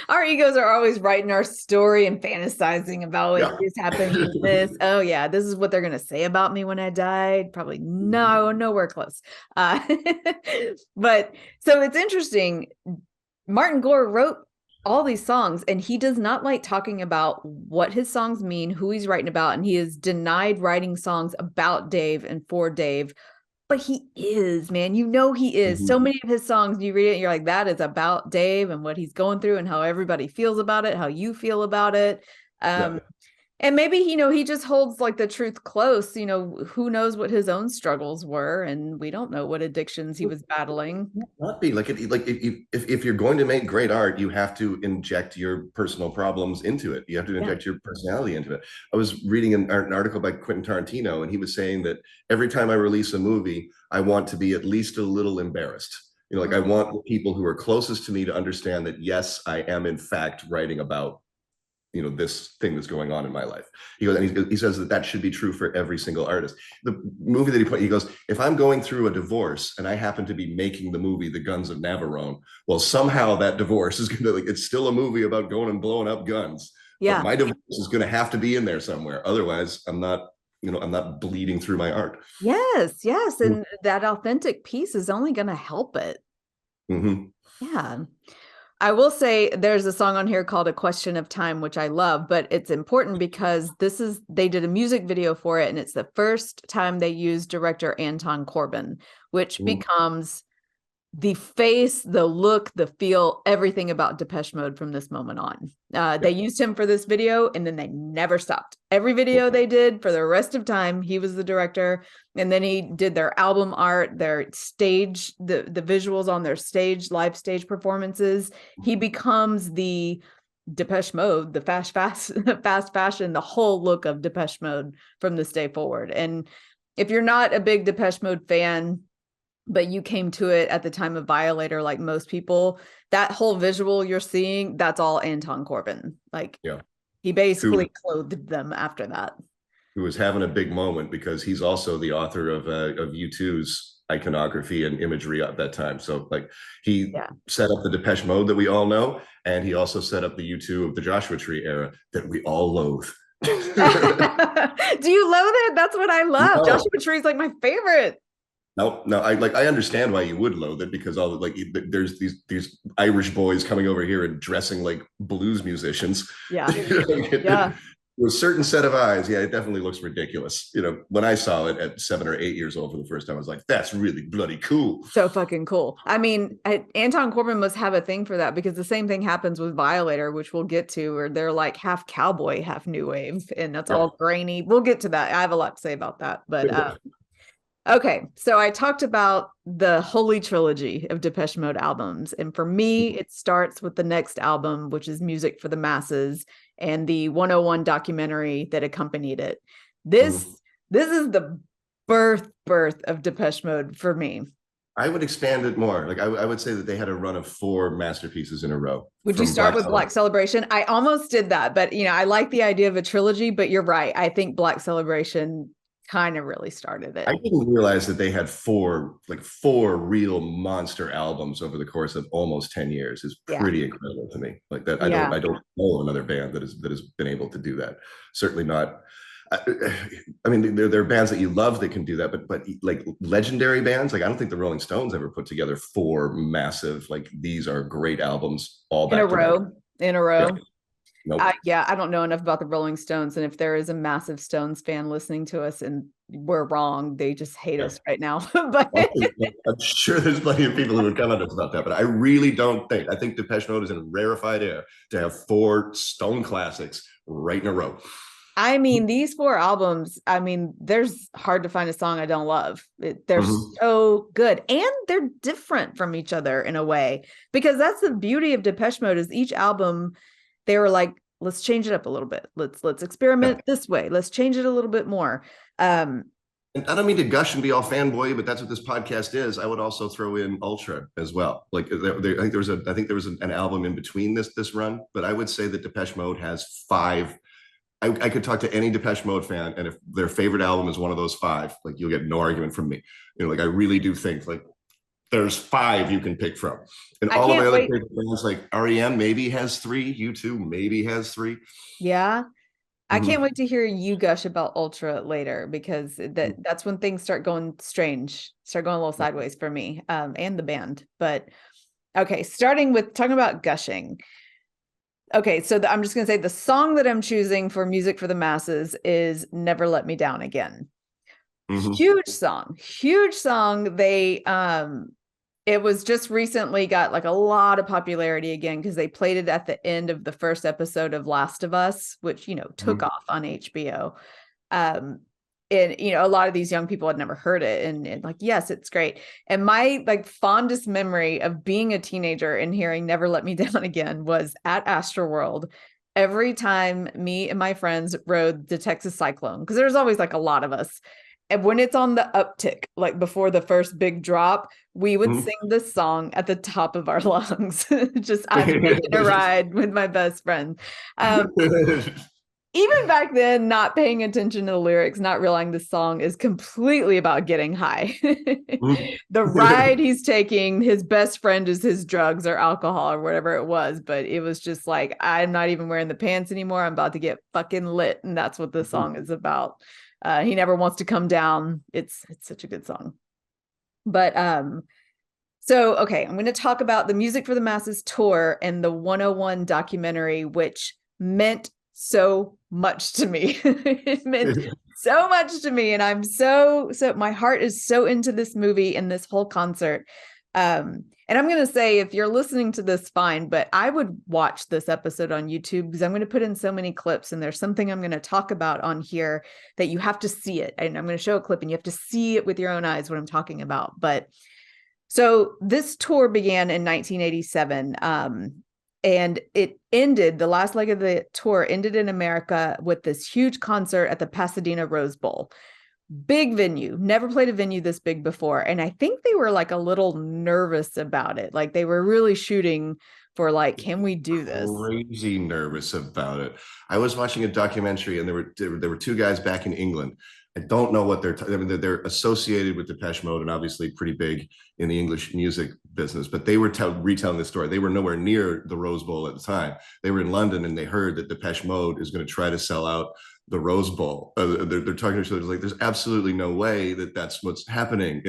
Our egos are always writing our story and fantasizing about it. This happened, this. Oh yeah, this is what they're gonna say about me when I died. Probably nowhere close. But so it's interesting. Martin Gore wrote all these songs, and he does not like talking about what his songs mean, who he's writing about, and he is denied writing songs about Dave and for Dave. But he is, man. He is. So many of his songs, you read it, and you're like, that is about Dave and what he's going through and how everybody feels about it, how you feel about it. And maybe, he just holds like the truth close. Who knows what his own struggles were, and we don't know what addictions he was battling. Not be like if you're going to make great art, you have to inject your personal problems into it. You have to inject your personality into it. I was reading an article by Quentin Tarantino, and he was saying that every time I release a movie, I want to be at least a little embarrassed. I want the people who are closest to me to understand that, yes, I am in fact writing about this thing that's going on in my life. He goes, and he says that should be true for every single artist. The movie that he goes, if I'm going through a divorce and I happen to be making the movie The Guns of Navarone, well, somehow that divorce is going to it's still a movie about going and blowing up guns. Yeah. But my divorce is going to have to be in there somewhere. Otherwise, I'm not bleeding through my art. Yes. And that authentic piece is only going to help it. Yeah. I will say there's a song on here called A Question of Time, which I love, but it's important because they did a music video for it, and it's the first time they used director Anton Corbijn, which becomes the face, the look, the feel, everything about Depeche Mode from this moment on. They used him for this video, and then they never stopped. Every video they did for the rest of time, he was the director. And then he did their album art, their stage, the visuals on their live stage performances. He becomes the Depeche Mode, the fast fashion, the whole look of Depeche Mode from this day forward. And if you're not a big Depeche Mode fan, but you came to it at the time of Violator, like most people, that whole visual you're seeing, that's all Anton Corbijn. He basically clothed them after that. Who was having a big moment because he's also the author of U2's iconography and imagery at that time. So he set up the Depeche Mode that we all know, and he also set up the U2 of the Joshua Tree era that we all loathe. Do you loathe it? That's what I love. No. Joshua Tree is like my favorite. No, I understand why you would loathe it, because all there's these Irish boys coming over here and dressing like blues musicians. Yeah. With a certain set of eyes, it definitely looks ridiculous. When I saw it at 7 or 8 years old for the first time, I was like, that's really bloody cool. So fucking cool. I mean, Anton Corbijn must have a thing for that, because the same thing happens with Violator, which we'll get to, where they're like half cowboy, half new wave, and that's all grainy. We'll get to that. I have a lot to say about that, but okay, so I talked about the Holy Trilogy of Depeche Mode albums. And for me, it starts with the next album, which is Music for the Masses, and the 101 documentary that accompanied it. This is the birth of Depeche Mode for me. I would expand it more. I would say that they had a run of 4 masterpieces in a row. Would you start with Black Celebration? I almost did that, but I like the idea of a trilogy, but you're right. I think Black Celebration kind of really started I it. didn't realize that they had four real monster albums over the course of almost 10 years is Yeah. pretty incredible to me. Like that, Yeah. I don't know another band that has been able to do that. Certainly not. I mean, there are bands that you love that can do that, but like legendary bands, like I don't think the Rolling Stones ever put together four massive, like these are great albums all In a back to back. row. In a Yeah, row. nope. Yeah, I don't know enough about the Rolling Stones. And if there is a massive Stones fan listening to us and we're wrong, they just hate Yeah. us right now. But I'm sure there's plenty of people who would come at us about that, but I really don't think. I think Depeche Mode is in rarefied air to have four Stone classics right in a row. I mean, these four albums, I mean, there's hard to find a song I don't love. They're so good and they're different from each other in a way, because that's the beauty of Depeche Mode is each album, they were like, let's change it up a little bit. Let's experiment this way. Let's change it a little bit more. And I don't mean to gush and be all fanboy, but that's what this podcast is. I would also throw in Ultra as well. Like I think there was an album in between this run, but I would say that Depeche Mode has five. I could talk to any Depeche Mode fan, and if their favorite album is one of those five, like you'll get no argument from me. You know, like I really do think like there's five you can pick from, and all of my other favorite bands like REM maybe has three, U2 maybe has three. Yeah. I can't wait to hear you gush about Ultra later, because that's when things start going strange, start going a little sideways for me, and the band. But okay, starting with talking about gushing. Okay, so I'm just going to say the song that I'm choosing for Music for the Masses is Never Let Me Down Again. Huge song, huge song. It was just recently got like a lot of popularity again because they played it at the end of the first episode of Last of Us, which, took off on HBO. And, a lot of these young people had never heard it, and like, yes, it's great. And my like fondest memory of being a teenager and hearing Never Let Me Down Again was at Astroworld. Every time me and my friends rode the Texas Cyclone, because there's always like a lot of us. And when it's on the uptick, like before the first big drop, we would sing this song at the top of our lungs. Just I'm taking a ride with my best friend. Even back then, not paying attention to the lyrics, not realizing the song is completely about getting high. The ride he's taking, his best friend is his drugs or alcohol or whatever it was. But it was just like, I'm not even wearing the pants anymore. I'm about to get fucking lit. And that's what the song is about. He never wants to come down. It's such a good song. But so okay, I'm going to talk about the Music for the Masses tour and the 101 documentary, which meant so much to me. It meant so much to me, and I'm so my heart is so into this movie and this whole concert. And I'm going to say, if you're listening to this, fine, but I would watch this episode on YouTube, because I'm going to put in so many clips, and there's something I'm going to talk about on here that you have to see it. And I'm going to show a clip and you have to see it with your own eyes, what I'm talking about. But so this tour began in 1987. And it ended, the last leg of the tour ended in America with this huge concert at the Pasadena Rose Bowl. Big venue, never played a venue this big before. And I think they were like a little nervous about it. Like they were really shooting for like, can we do this? Crazy nervous about it. I was watching a documentary, and there were two guys back in England. I don't know what they're associated with Depeche Mode and obviously pretty big in the English music business, but they were retelling the story. They were nowhere near the Rose Bowl at the time. They were in London, and they heard that Depeche Mode is going to try to sell out the Rose Bowl. They're talking to each other like, there's absolutely no way that that's what's happening.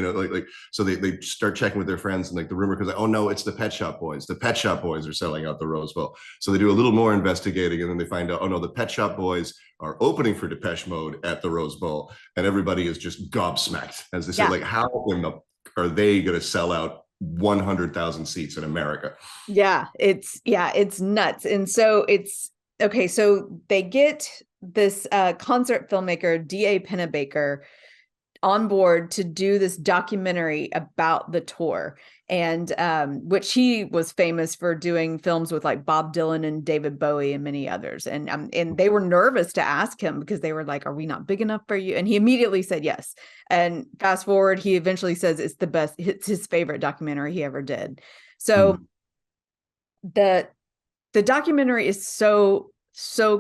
So they start checking with their friends, and like the rumor goes like, oh no, it's the Pet Shop Boys. The Pet Shop Boys are selling out the Rose Bowl. So they do a little more investigating, and then they find out, oh no, the Pet Shop Boys are opening for Depeche Mode at the Rose Bowl, and everybody is just gobsmacked as they say, like, how are they going to sell out 100,000 seats in America? It's nuts. And so it's okay. So they get this concert filmmaker, D.A. Pennebaker, on board to do this documentary about the tour, and which he was famous for doing films with like Bob Dylan and David Bowie and many others. And they were nervous to ask him because they were like, are we not big enough for you? And he immediately said yes. And fast forward, he eventually says it's the best, it's his favorite documentary he ever did. So the documentary is so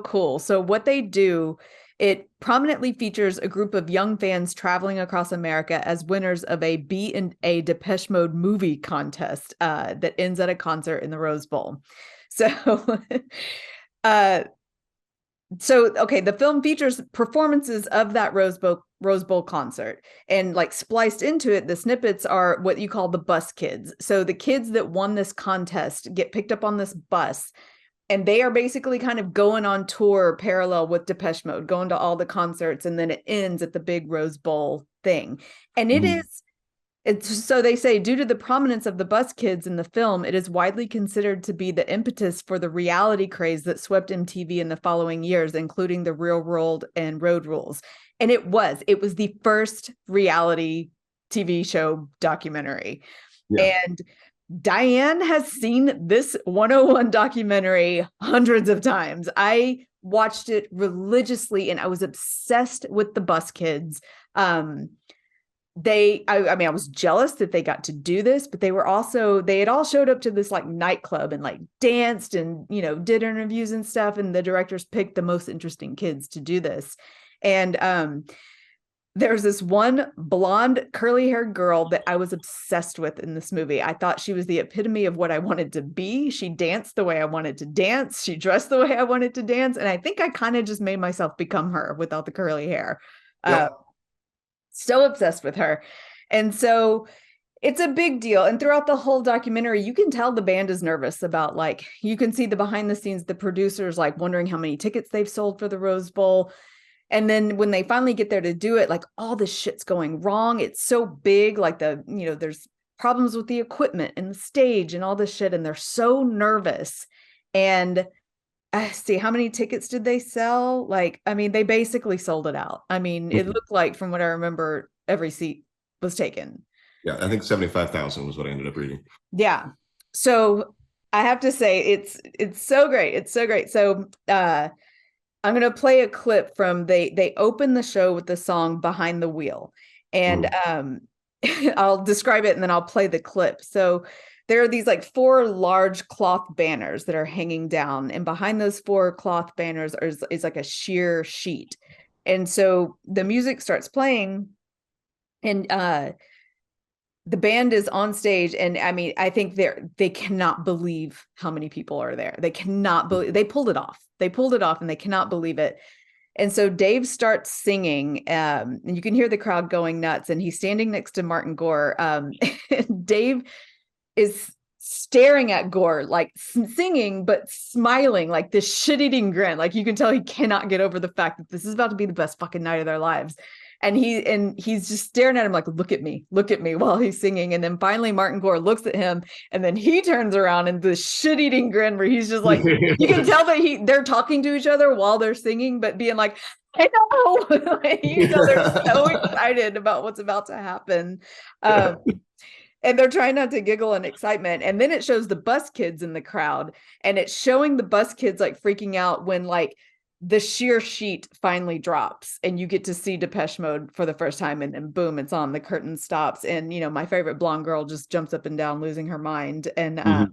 cool. So what they do It prominently features a group of young fans traveling across America as winners of a B&A Depeche Mode movie contest that ends at a concert in the Rose Bowl. So, okay, the film features performances of that Rose Bowl concert, and like spliced into it, the snippets are what you call the bus kids. So the kids that won this contest get picked up on this bus, and they are basically kind of going on tour parallel with Depeche Mode, going to all the concerts, and then it ends at the big Rose Bowl thing. And it's so they say, due to the prominence of the bus kids in the film, it is widely considered to be the impetus for the reality craze that swept MTV in the following years, including the Real World and Road Rules. And it was the first reality TV show documentary. Yeah. And Dianne has seen this 101 documentary hundreds of times. I watched it religiously and I was obsessed with the bus kids. I was jealous that they got to do this, but they had all showed up to this like nightclub and like danced and, did interviews and stuff. And the directors picked the most interesting kids to do this. And there's this one blonde curly haired girl that I was obsessed with in this movie. I thought she was the epitome of what I wanted to be. She danced the way I wanted to dance. She dressed the way I wanted to dance. And I think I kind of just made myself become her without the curly hair. Yep. So obsessed with her. And so it's a big deal. And throughout the whole documentary, you can tell the band is nervous about, like, you can see the behind the scenes, the producers like wondering how many tickets they've sold for the Rose Bowl. And then when they finally get there to do it, like all this shit's going wrong. It's so big, like there's problems with the equipment and the stage and all this shit. And they're so nervous. And see, how many tickets did they sell? They basically sold it out. It looked like, from what I remember, every seat was taken. Yeah, I think 75,000 was what I ended up reading. Yeah. So I have to say, it's so great. It's so great. So I'm going to play a clip from, they open the show with the song Behind the Wheel. And I'll describe it and then I'll play the clip. So there are these like 4 large cloth banners that are hanging down, and behind those 4 cloth banners is like a sheer sheet. And so the music starts playing, and the band is on stage, and I think they cannot believe how many people are there. They cannot believe they pulled it off. They pulled it off, and they cannot believe it. And so Dave starts singing, and you can hear the crowd going nuts. And he's standing next to Martin Gore. And Dave is staring at Gore, like singing, but smiling, like this shit-eating grin. Like you can tell he cannot get over the fact that this is about to be the best fucking night of their lives. And he's just staring at him like, look at me, while he's singing. And then finally Martin Gore looks at him, and then he turns around and this shit-eating grin where he's just like, you can tell that they're talking to each other while they're singing, but being like, I know. They're so excited about what's about to happen. And they're trying not to giggle in excitement. And then it shows the bus kids in the crowd, and it's showing the bus kids like freaking out when like the sheer sheet finally drops and you get to see Depeche Mode for the first time, and then boom, it's on, the curtain stops. And, my favorite blonde girl just jumps up and down, losing her mind. And,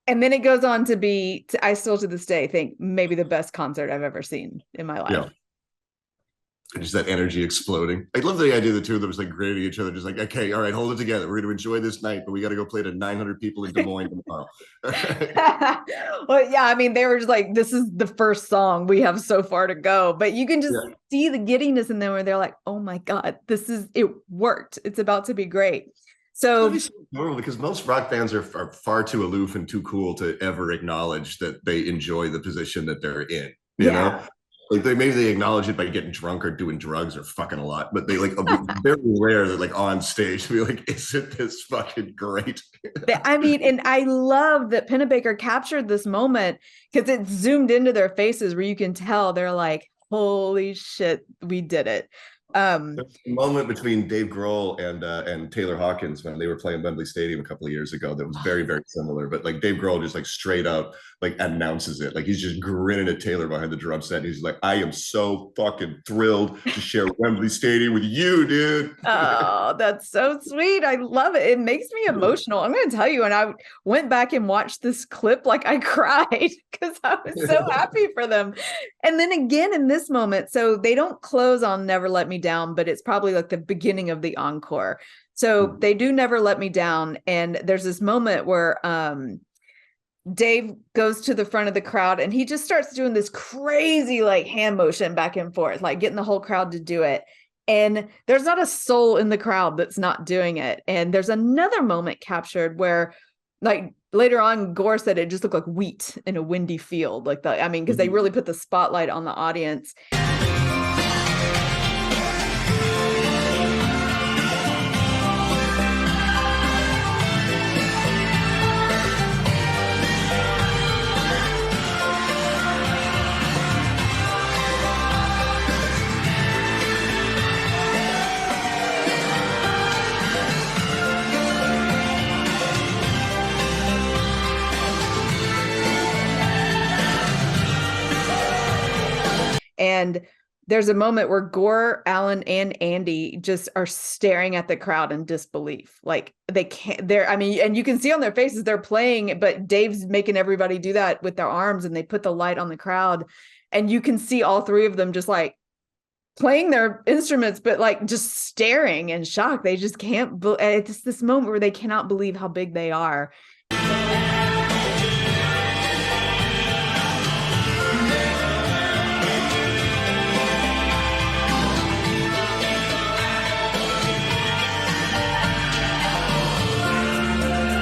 And then it goes on to be, I still to this day think maybe the best concert I've ever seen in my life. Yeah. Just that energy exploding. I love the idea the two of them was like grinning at each other, just like, okay, all right, hold it together. We're going to enjoy this night, but we got to go play to 900 people in Des Moines tomorrow. Well, yeah, they were just like, this is the first song, we have so far to go. But you can just see the giddiness in them where they're like, oh my God, it worked. It's about to be great. So normal, because most rock bands are far too aloof and too cool to ever acknowledge that they enjoy the position that they're in, you know? Like maybe they acknowledge it by getting drunk or doing drugs or fucking a lot, but they like very rare that like on stage be like, isn't this fucking great? I mean, and I love that Pennebaker captured this moment because it zoomed into their faces where you can tell they're like, holy shit, we did it. The moment between Dave Grohl and Taylor Hawkins when they were playing Wembley Stadium a couple of years ago that was very, very similar. But like Dave Grohl just like straight up like announces it. Like he's just grinning at Taylor behind the drum set. And he's like, I am so fucking thrilled to share Wembley Stadium with you, dude. Oh, that's so sweet. I love it. It makes me emotional. I'm going to tell you, and I went back and watched this clip, like I cried because I was so happy for them. And then again in this moment, so they don't close on Never Let Me Down, but it's probably like the beginning of the encore. So they do Never Let Me Down. And there's this moment where Dave goes to the front of the crowd and he just starts doing this crazy like hand motion back and forth, like getting the whole crowd to do it. And there's not a soul in the crowd that's not doing it. And there's another moment captured where like later on, Gore said it just looked like wheat in a windy field. Like I mean, because they really put the spotlight on the audience. And there's a moment where Gore, Alan, and Andy just are staring at the crowd in disbelief. Like they can't, I mean, and you can see on their faces, they're playing, but Dave's making everybody do that with their arms and they put the light on the crowd. And you can see all three of them just like playing their instruments, but like just staring in shock. They just can't, it's this moment where they cannot believe how big they are.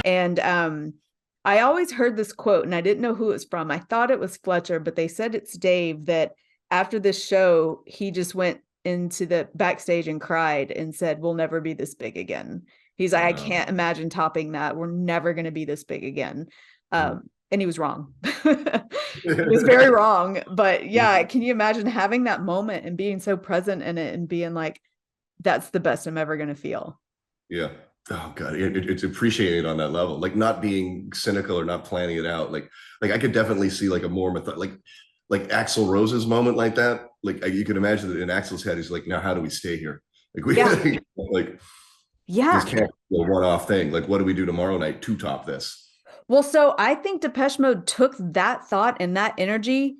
And I always heard this quote, and I didn't know who it was from. I thought it was Fletcher, but they said it's Dave, that after this show, he just went into the backstage and cried and said, we'll never be this big again. He's like, I can't imagine topping that. We're never going to be this big again. And he was wrong. He was very wrong. But yeah, can you imagine having that moment and being so present in it and being like, that's the best I'm ever going to feel? Yeah. Oh God, it's appreciated on that level, like not being cynical or not planning it out. Like I could definitely see like a more like Axl Rose's moment like that. Like you can imagine that in Axl's head, he's like, now how do we stay here? Like we like this can't be a one-off thing. Like what do we do tomorrow night to top this? Well, so I think Depeche Mode took that thought and that energy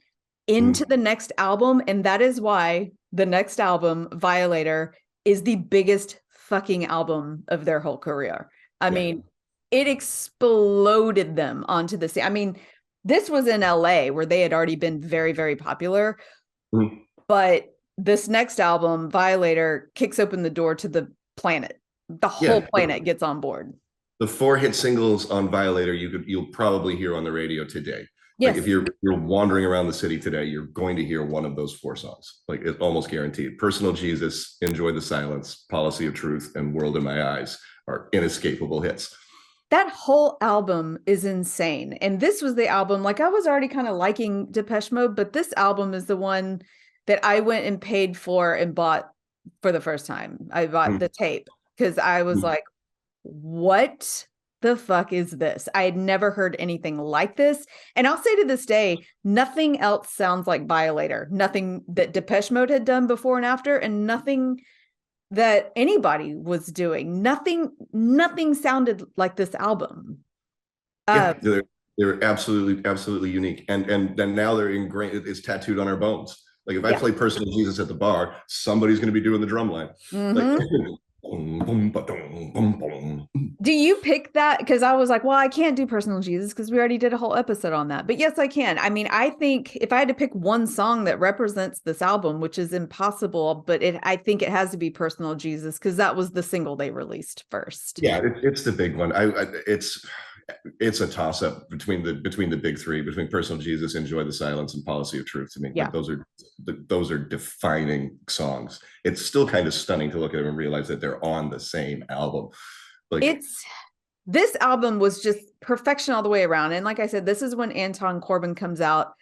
into the next album, and that is why the next album, Violator, is the biggest fucking album of their whole career. I mean, it exploded them onto the scene. I mean, this was in LA where they had already been very, very popular. But this next album, Violator, kicks open the door to the planet. The whole planet gets on board. The 4 hit singles on Violator you'll probably hear on the radio today. Yes. Like if you're wandering around the city today, you're going to hear one of those 4 songs. Like it's almost guaranteed. Personal Jesus, Enjoy the Silence, Policy of Truth, and World in My Eyes are inescapable hits. That whole album is insane. And this was the album, like I was already kind of liking Depeche Mode, but this album is the one that I went and paid for and bought for the first time. I bought the tape because I was like, what the fuck is this? I had never heard anything like this. And I'll say to this day, nothing else sounds like Violator. Nothing that Depeche Mode had done before and after, and nothing that anybody was doing. Nothing sounded like this album. They're absolutely unique. And then now they're ingrained, it's tattooed on our bones. Like if I play Personal Jesus at the bar, somebody's going to be doing the drum line. Like, do you pick that? Because I was like, well, I can't do Personal Jesus because we already did a whole episode on that. But yes, I can. I mean, I think if I had to pick one song that represents this album, which is impossible, but I think it has to be Personal Jesus because that was the single they released first. Yeah, it's the big one. it's a toss up between the big three, between Personal Jesus, Enjoy the Silence, and Policy of Truth. To me, Yeah. like those are defining songs. It's still kind of stunning to look at them and realize that they're on the same album. Like this album was just perfection all the way around. And like I said, this is when Anton Corbijn comes out.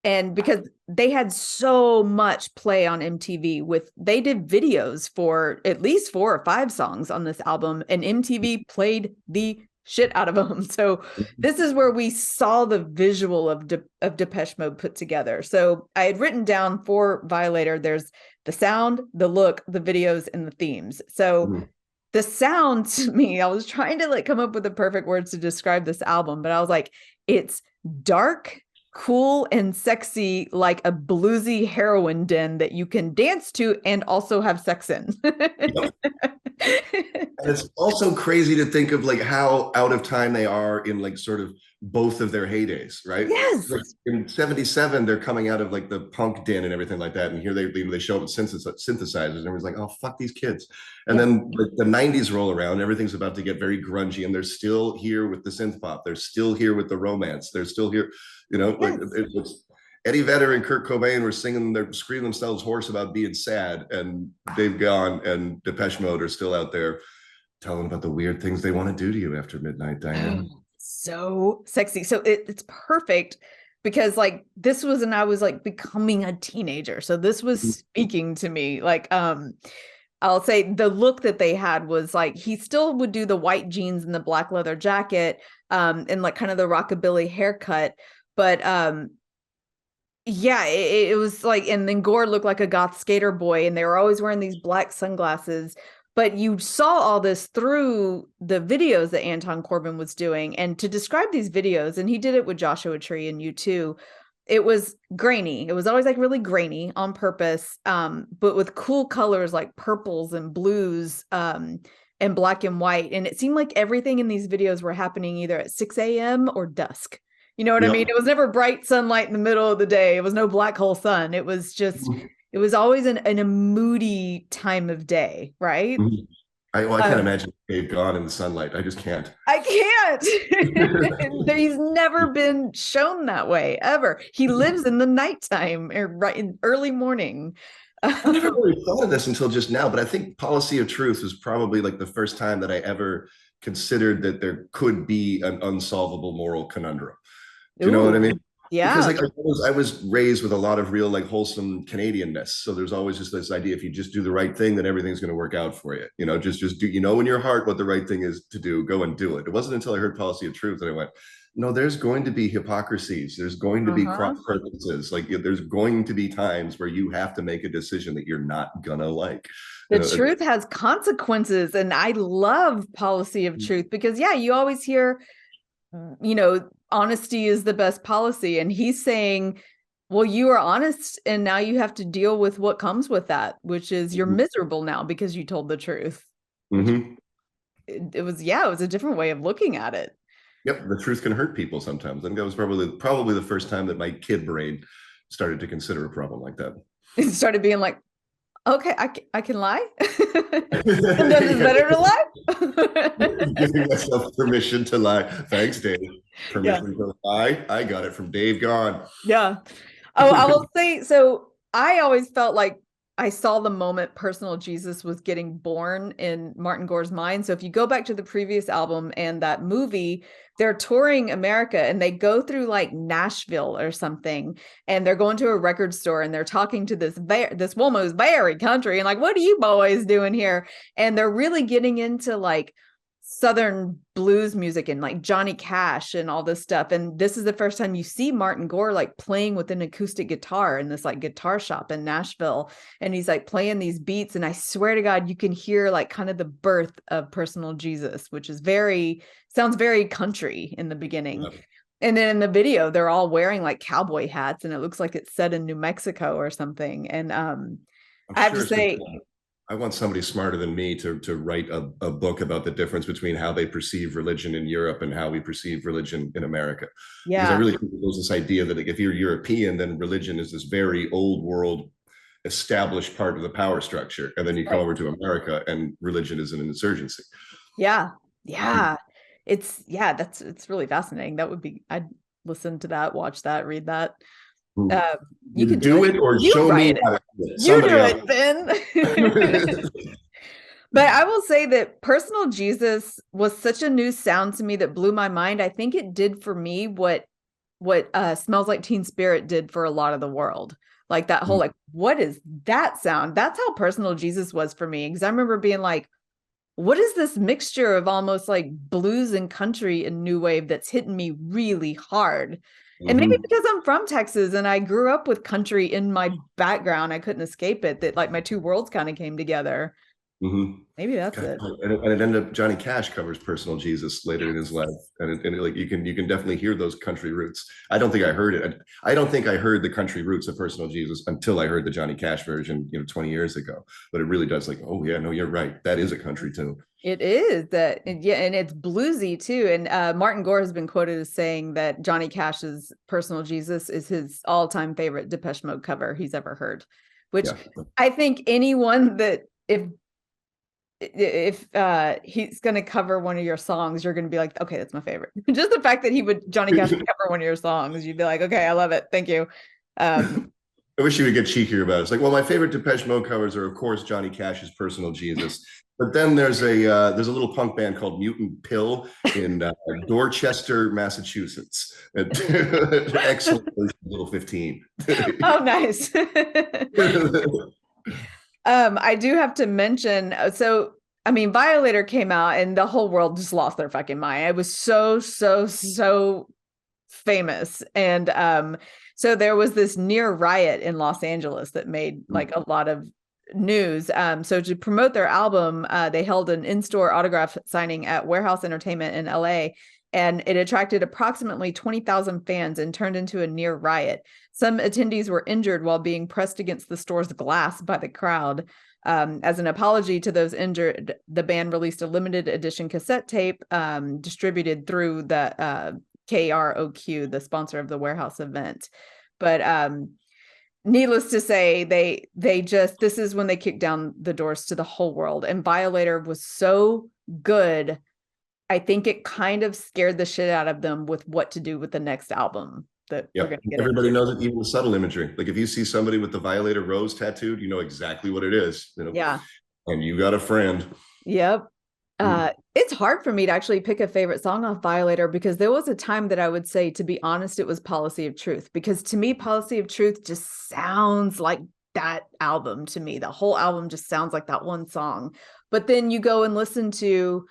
And because they had so much play on MTV they did videos for at least 4 or 5 songs on this album, and MTV played the shit out of them. So this is where we saw the visual of Depeche Mode put together. So I had written down for Violator, there's the sound, the look, the videos, and the themes. So the sound, to me, I was trying to like come up with the perfect words to describe this album, but I was like, it's dark, cool, and sexy, like a bluesy heroin den that you can dance to and also have sex in. Yep. And it's also crazy to think of like how out of time they are in like sort of both of their heydays, right? Yes. Like in 77, they're coming out of like the punk den and everything like that. And here they show up with synthesizers, and everyone's like, oh, fuck these kids. And then like, the 90s roll around, everything's about to get very grungy, and they're still here with the synth pop. They're still here with the romance. They're still here, like it's Eddie Vedder and Kurt Cobain were screaming themselves hoarse about being sad, and they've gone, and Depeche Mode are still out there telling about the weird things they want to do to you after midnight, Dianne. So sexy. So it's perfect because like this was, and I was like becoming a teenager. So this was speaking to me. Like, I'll say the look that they had was like, he still would do the white jeans and the black leather jacket, and like kind of the rockabilly haircut. But yeah, it was like, and then Gore looked like a goth skater boy, and they were always wearing these black sunglasses. But you saw all this through the videos that Anton Corbijn was doing. And to describe these videos, and he did it with Joshua Tree and U2, it was grainy. It was always like really grainy on purpose, but with cool colors like purples and blues, and black and white. And it seemed like everything in these videos were happening either at 6 a.m. or dusk. You know what I mean? It was never bright sunlight in the middle of the day. It was no black hole sun. It was just, it was always in a moody time of day, right? I can't imagine Dave gone in the sunlight. I just can't. I can't. He's never been shown that way, ever. He lives in the nighttime or right in early morning. I never really thought of this until just now, but I think Policy of Truth was probably like the first time that I ever considered that there could be an unsolvable moral conundrum. Do you know what I mean? Yeah. Because like I was raised with a lot of real like wholesome Canadianness. So there's always just this idea, if you just do the right thing, then everything's going to work out for you. Just do, in your heart what the right thing is to do, go and do it. It wasn't until I heard Policy of Truth that I went, no, there's going to be hypocrisies. There's going to be cross purposes. Like there's going to be times where you have to make a decision that you're not gonna like. The truth has consequences. And I love Policy of Truth because you always hear, honesty is the best policy. And he's saying, well, you are honest, and now you have to deal with what comes with that, which is you're miserable now because you told the truth. It was a different way of looking at it. Yep, the truth can hurt people sometimes. I think that was probably the first time that my kid brain started to consider a problem like that. It started being like, okay, I can lie. Sometimes it's better to lie. Giving myself permission to lie. Thanks, Dave. Permission to lie. I got it from Dave Gone. Yeah. Oh, I will say, so I always felt like I saw the moment Personal Jesus was getting born in Martin Gore's mind. So if you go back to the previous album and that movie, they're touring America and they go through like Nashville or something, and they're going to a record store and they're talking to this woman who's very country and like, what are you boys doing here? And they're really getting into like Southern blues music and like Johnny Cash and all this stuff. And this is the first time you see Martin Gore like playing with an acoustic guitar in this like guitar shop in Nashville. And he's like playing these beats. And I swear to God, you can hear like kind of the birth of Personal Jesus, which is sounds very country in the beginning. Yeah. And then in the video, they're all wearing like cowboy hats and it looks like it's set in New Mexico or something. And I have to say, I want somebody smarter than me to write a book about the difference between how they perceive religion in Europe and how we perceive religion in America. Yeah. Because I really think there's this idea that if you're European, then religion is this very old world established part of the power structure. And then you come over to America and religion is an insurgency. Yeah. Yeah. it's really fascinating. That would be, I'd listen to that, watch that, read that. Hmm. Uh, you You can do do it. it or You show me write it. how to do it. You Somebody do else. it, Ben. But I will say that Personal Jesus was such a new sound to me that blew my mind. I think it did for me what Smells Like Teen Spirit did for a lot of the world. Like that whole, like, what is that sound? That's how Personal Jesus was for me. Because I remember being like, what is this mixture of almost like blues and country and new wave that's hitting me really hard? And maybe because I'm from Texas and I grew up with country in my background, I couldn't escape it, that like my two worlds kind of came together. Mm-hmm. Maybe that's God, it. and it ended up Johnny Cash covers Personal Jesus later in his life, like you can definitely hear those country roots. I don't think I heard it. I don't think I heard the country roots of Personal Jesus until I heard the Johnny Cash version, 20 years ago. But it really does, like, oh yeah, no, you're right. That is a country tune. It is that, yeah, and it's bluesy too. And Martin Gore has been quoted as saying that Johnny Cash's Personal Jesus is his all-time favorite Depeche Mode cover he's ever heard, which I think anyone that if he's going to cover one of your songs, you're going to be like, okay, that's my favorite. Just the fact that Johnny Cash would cover one of your songs, you'd be like, okay, I love it. Thank you. I wish you would get cheekier about it. It's like, well, my favorite Depeche Mode covers are, of course, Johnny Cash's Personal Jesus. But then there's a little punk band called Mutant Pill in Dorchester, Massachusetts. Excellent little 15. Oh, nice. I do have to mention, so I mean, Violator came out and the whole world just lost their fucking mind. It was so famous. And so there was this near riot in Los Angeles that made like a lot of news. So to promote their album, they held an in-store autograph signing at Warehouse Entertainment in LA, and it attracted approximately 20,000 fans and turned into a near riot. Some attendees were injured while being pressed against the store's glass by the crowd. As an apology to those injured, the band released a limited edition cassette tape distributed through the KROQ, the sponsor of the Warehouse event. But needless to say, this is when they kicked down the doors to the whole world. And Violator was so good, I think it kind of scared the shit out of them with what to do with the next album that we're going to get Everybody into. knows it, even the subtle imagery. Like if you see somebody with the Violator rose tattooed, you know exactly what it is. Yeah. And you got a friend. Yep. It's hard for me to actually pick a favorite song off Violator, because there was a time that I would say, to be honest, it was Policy of Truth, because to me, Policy of Truth just sounds like that album to me. The whole album just sounds like that one song. But then you go and listen to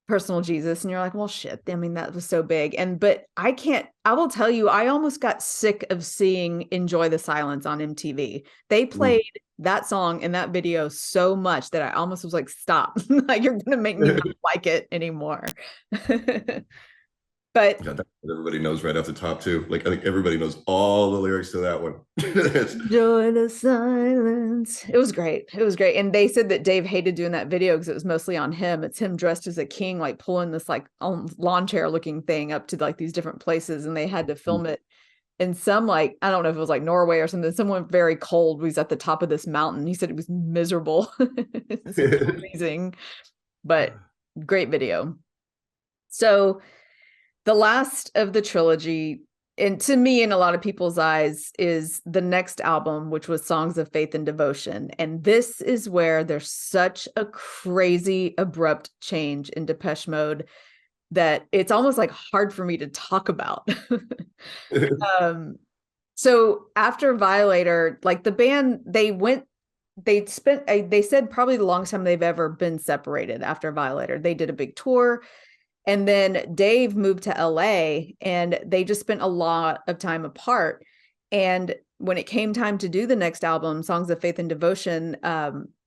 Personal Jesus and you're like, well, shit, I mean, that was so big. But I will tell you, I almost got sick of seeing Enjoy the Silence on MTV. They played that song in that video so much that I almost was like, stop, like, you're going to make me not like it anymore. But God, everybody knows right off the top too. Like I think everybody knows all the lyrics to that one. Enjoy the silence. It was great. It was great. And they said that Dave hated doing that video because it was mostly on him. It's him dressed as a king, like pulling this like lawn chair looking thing up to like these different places. And they had to film it in some, like, I don't know if it was like Norway or something. Someone very cold was at the top of this mountain. He said it was miserable. It's freezing, but great video. So the last of the trilogy, and to me, in a lot of people's eyes, is the next album, which was Songs of Faith and Devotion. And this is where there's such a crazy, abrupt change in Depeche Mode that it's almost like hard for me to talk about. So after Violator, like the band, they said probably the longest time they've ever been separated after Violator. They did a big tour. And then Dave moved to LA and they just spent a lot of time apart. And when it came time to do the next album, Songs of Faith and Devotion,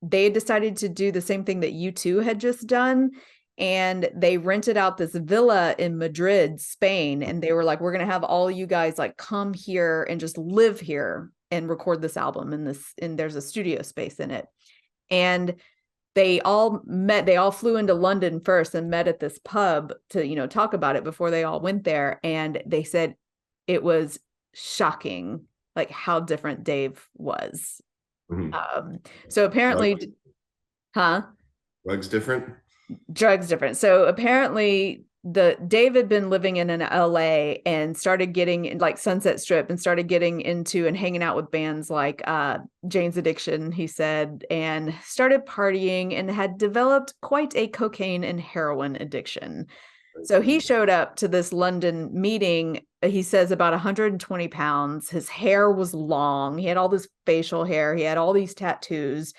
they decided to do the same thing that U2 had just done. And they rented out this villa in Madrid, Spain. And they were like, we're going to have all you guys like come here and just live here and record this album and there's a studio space in it. And they all flew into London first and met at this pub to, talk about it before they all went there. And they said it was shocking, like how different Dave was. So apparently, Rug's different. Drugs different. So apparently Dave had been living in an LA and started getting like Sunset Strip and started getting into and hanging out with bands like Jane's Addiction, he said, and started partying and had developed quite a cocaine and heroin addiction. So he showed up to this London meeting. He says about 120 pounds. His hair was long. He had all this facial hair. He had all these tattoos.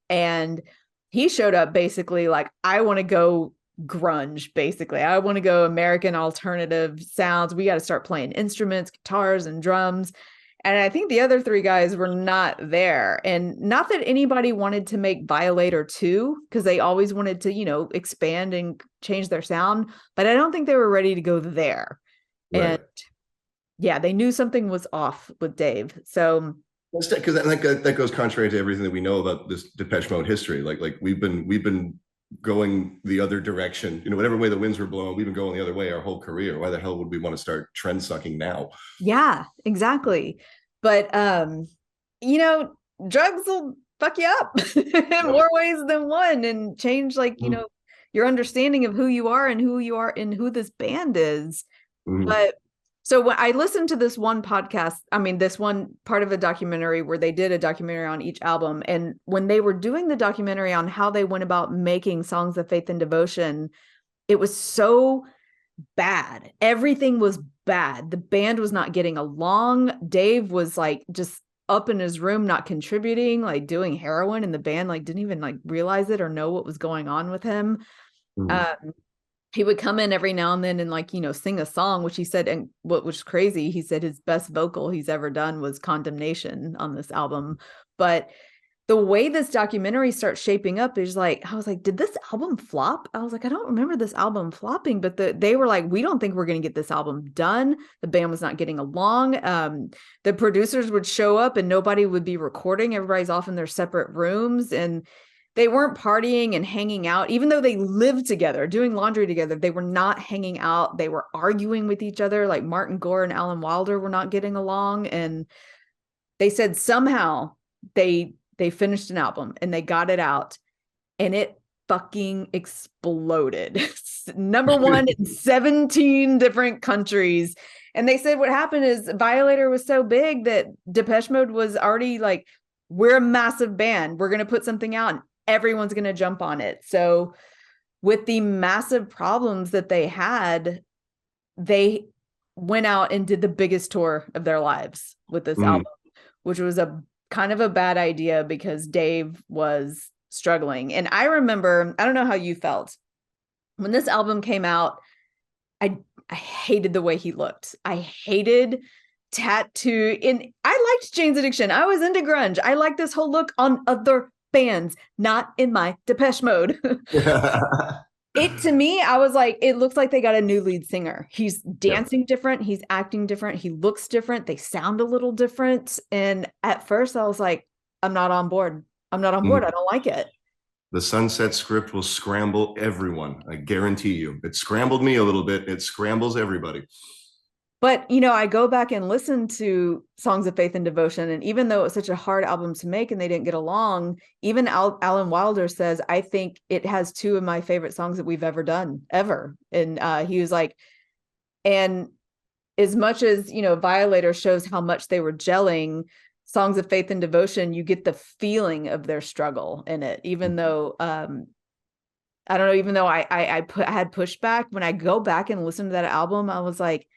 And he showed up basically like, I want to go grunge, basically. I want to go American alternative sounds. We got to start playing instruments, guitars, and drums. And I think the other three guys were not there. And not that anybody wanted to make Violator 2, because they always wanted to, expand and change their sound. But I don't think they were ready to go there. Right. And yeah, they knew something was off with Dave. So because that goes contrary to everything that we know about this Depeche Mode history. Like we've been going the other direction, whatever way the winds were blowing, we've been going the other way our whole career. Why the hell would we want to start trend sucking now? Yeah, exactly. But drugs will fuck you up in more ways than one, and change your understanding of who you are and who this band is. But so when I listened to this one podcast, this one part of a documentary where they did a documentary on each album. And when they were doing the documentary on how they went about making Songs of Faith and Devotion, it was so bad. Everything was bad. The band was not getting along. Dave was like just up in his room, not contributing, like doing heroin, and the band like didn't even like realize it or know what was going on with him. He would come in every now and then and sing a song, which he said, and what was crazy, he said his best vocal he's ever done was Condemnation on this album. But the way this documentary starts shaping up is I was like, did this album flop? I was like, I don't remember this album flopping, but they were like, we don't think we're going to get this album done. The band was not getting along. The producers would show up and nobody would be recording. Everybody's off in their separate rooms, and they weren't partying and hanging out. Even though they lived together, doing laundry together, they were not hanging out. They were arguing with each other. Like Martin Gore and Alan Wilder were not getting along. And they said somehow they finished an album and they got it out, and it fucking exploded. Number one in 17 different countries. And they said what happened is Violator was so big that Depeche Mode was already like, we're a massive band. We're going to put something out and everyone's going to jump on it. So with the massive problems that they had, they went out and did the biggest tour of their lives with this album, which was a kind of a bad idea because Dave was struggling. And I remember, I don't know how you felt when this album came out. I hated the way he looked. I hated tattoo. And I liked Jane's Addiction. I was into grunge. I liked this whole look on other bands, not in my Depeche Mode. To me, I was like, it looks like they got a new lead singer. He's dancing different. He's acting different. He looks different. They sound a little different. And at first I was like, I'm not on board. I'm not on board. I don't like it. The Sunset Script will scramble everyone. I guarantee you. It scrambled me a little bit. It scrambles everybody. But, I go back and listen to Songs of Faith and Devotion. And even though it was such a hard album to make and they didn't get along, even Alan Wilder says, I think it has two of my favorite songs that we've ever done, ever. And he was like, and as much as, Violator shows how much they were gelling, Songs of Faith and Devotion, you get the feeling of their struggle in it, even though, I don't know, even though I had pushback, when I go back and listen to that album, I was like,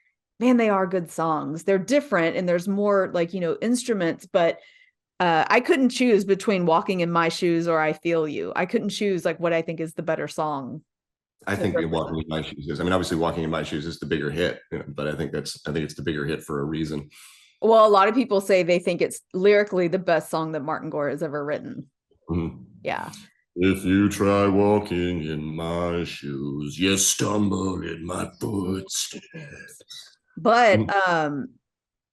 man, they are good songs. They're different and there's more instruments, but I couldn't choose between Walking in My Shoes or I Feel You. I couldn't choose what I think is the better song. I think Walking in My Shoes is. Obviously Walking in My Shoes is the bigger hit, but I think it's the bigger hit for a reason. Well, a lot of people say they think it's lyrically the best song that Martin Gore has ever written. Yeah. If you try walking in my shoes, you stumble in my footsteps. But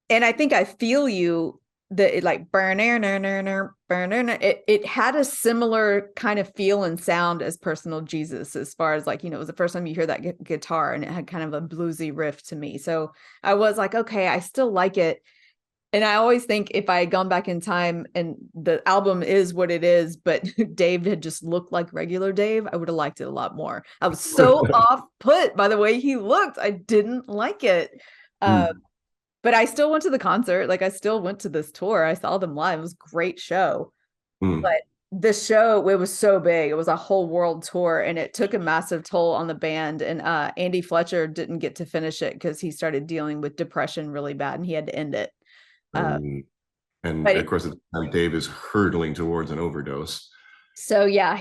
and I think I Feel You, that it it had a similar kind of feel and sound as Personal Jesus, as far as it was the first time you hear that guitar and it had kind of a bluesy riff to me. So I was like, okay, I still like it. And I always think if I had gone back in time and the album is what it is, but Dave had just looked like regular Dave, I would have liked it a lot more. I was so off put by the way he looked. I didn't like it. But I still went to the concert. Like I still went to this tour. I saw them live. It was a great show. But the show, it was so big. It was a whole world tour and it took a massive toll on the band. And Andy Fletcher didn't get to finish it because he started dealing with depression really bad and he had to end it. And But of course, at the time, Dave is hurtling towards an overdose. so yeah,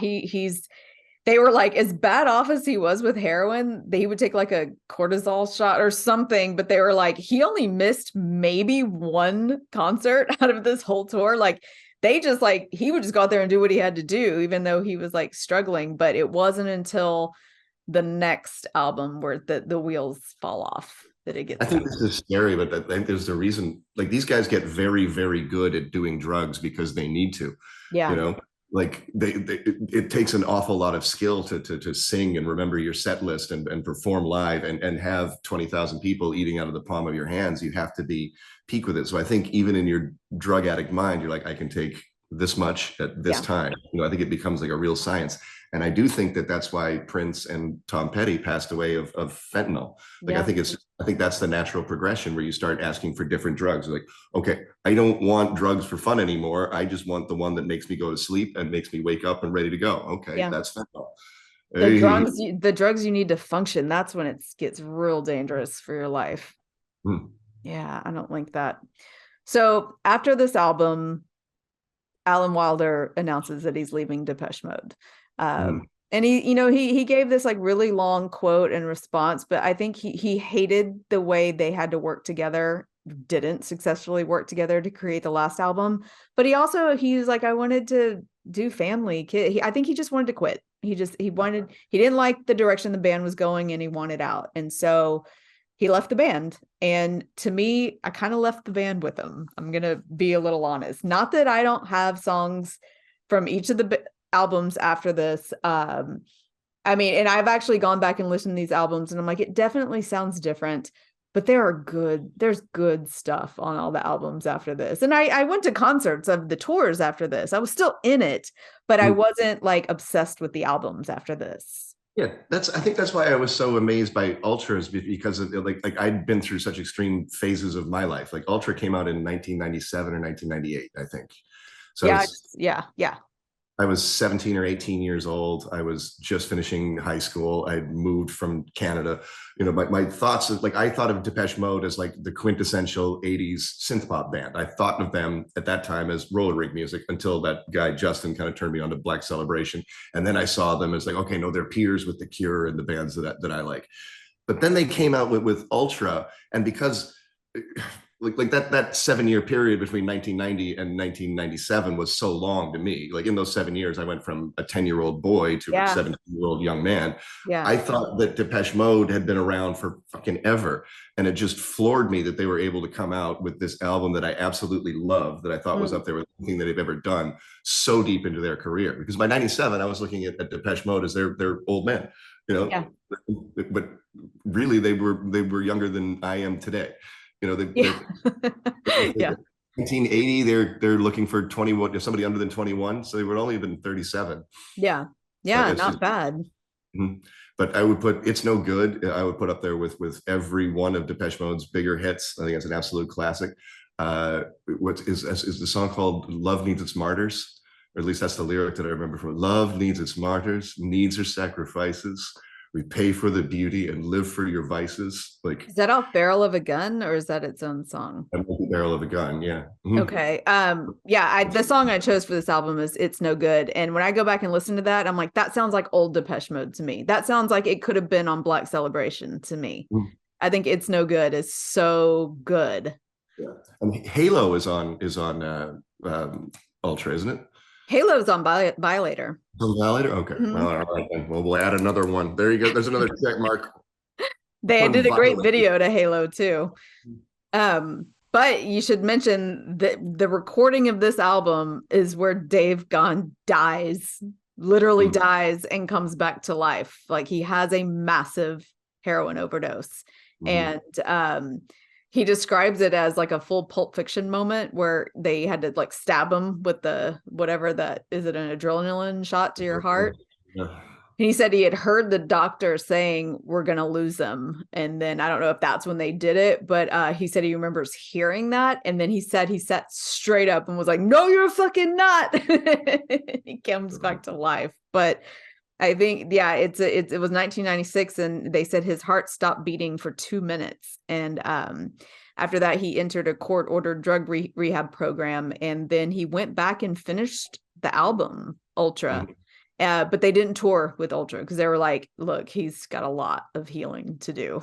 they were like, as bad off as he was with heroin, he would take like a cortisol shot or something, but they were like, he only missed maybe one concert out of this whole tour. Like they just like, he would just go out there and do what he had to do, even though he was like struggling. But it wasn't until the next album where the wheels fall off that it gets. I think this is scary, but I think there's a reason. Like these guys get very, very good at doing drugs because they need to. Yeah. You know, like it takes an awful lot of skill to sing and remember your set list and perform live and have 20,000 people eating out of the palm of your hands. You have to be peak with it. So I think even in your drug addict mind, you're like, I can take this much at this time. You know, I think it becomes like a real science. And I do think that that's why Prince and Tom Petty passed away of fentanyl. Like, I think that's the natural progression where you start asking for different drugs. Like, okay, I don't want drugs for fun anymore. I just want the one that makes me go to sleep and makes me wake up and ready to go. Okay, that's fentanyl. The drugs you need to function. That's when it gets real dangerous for your life. Yeah, I don't like that. So after this album, Alan Wilder announces that he's leaving Depeche Mode. And he gave this like really long quote in response, but I think he hated the way they had to work together, didn't successfully work together to create the last album. But he was like, I wanted to do family kid. I think he just wanted to quit. He didn't like the direction the band was going and he wanted out. And so he left the band. And to me, I kind of left the band with him. I'm going to be a little honest. Not that I don't have songs from each of the albums after this. I mean, and I've actually gone back and listened to these albums and I'm like, it definitely sounds different, but there's good stuff on all the albums after this. And I went to concerts of the tours after this. I was still in it, but I wasn't like obsessed with the albums after this. Yeah, I think that's why I was so amazed by Ultras, because of, like I'd been through such extreme phases of my life. Like Ultra came out in 1997 or 1998, I think. So yeah. I was 17 or 18 years old. I was just finishing high school. I'd moved from Canada. You know, my thoughts, like I thought of Depeche Mode as like the quintessential 80s synth pop band. I thought of them at that time as roller rink music until that guy, Justin, kind of turned me on to Black Celebration. And then I saw them as like, okay, no, they're peers with The Cure and the bands that I like. But then they came out with Ultra. And because like that 7-year period between 1990 and 1997 was so long to me. Like in those 7 years, I went from a 10-year-old boy to a 17-year-old young man. I thought that Depeche Mode had been around for fucking ever. And it just floored me that they were able to come out with this album that I absolutely love, that I thought was up there with anything that they've ever done, so deep into their career. Because by 97, I was looking at Depeche Mode as they're old men, you know, but really they were younger than I am today. You know, 1980, they're looking for 21, somebody under than 21. So they would only have been 37. Yeah, not just bad. But I would put It's No Good. I would put up there with every one of Depeche Mode's bigger hits. I think it's an absolute classic. What is the song called Love Needs Its Martyrs? Or at least that's the lyric that I remember from it. Love needs its martyrs, needs her sacrifices. We pay for the beauty and live for your vices. Like, is that off Barrel of a Gun or is that its own song? Barrel of a Gun, yeah. Okay. The song I chose for this album is It's No Good. And when I go back and listen to that, I'm like, that sounds like old Depeche Mode to me. That sounds like it could have been on Black Celebration to me. I think It's No Good is so good. Yeah. And Halo is on Ultra, isn't it? Halo's on Violator. Violator? Okay. Well, all right then. Well, we'll add another one. There you go. There's another check mark. They did a great video to Halo too. But you should mention that the recording of this album is where Dave Gahan literally dies and comes back to life. Like he has a massive heroin overdose. And He describes it as like a full Pulp Fiction moment where they had to like stab him with the whatever that is, it an adrenaline shot to your heart. Yeah. He said he had heard the doctor saying we're gonna lose him, and then I don't know if that's when they did it, but he said he remembers hearing that, and then he said he sat straight up and was like, "No, you're fucking not." He comes back to life, but I think it was 1996, and they said his heart stopped beating for 2 minutes, and after that he entered a court-ordered drug rehab program, and then he went back and finished the album Ultra. Mhm. But they didn't tour with Ultra because they were like, look, he's got a lot of healing to do.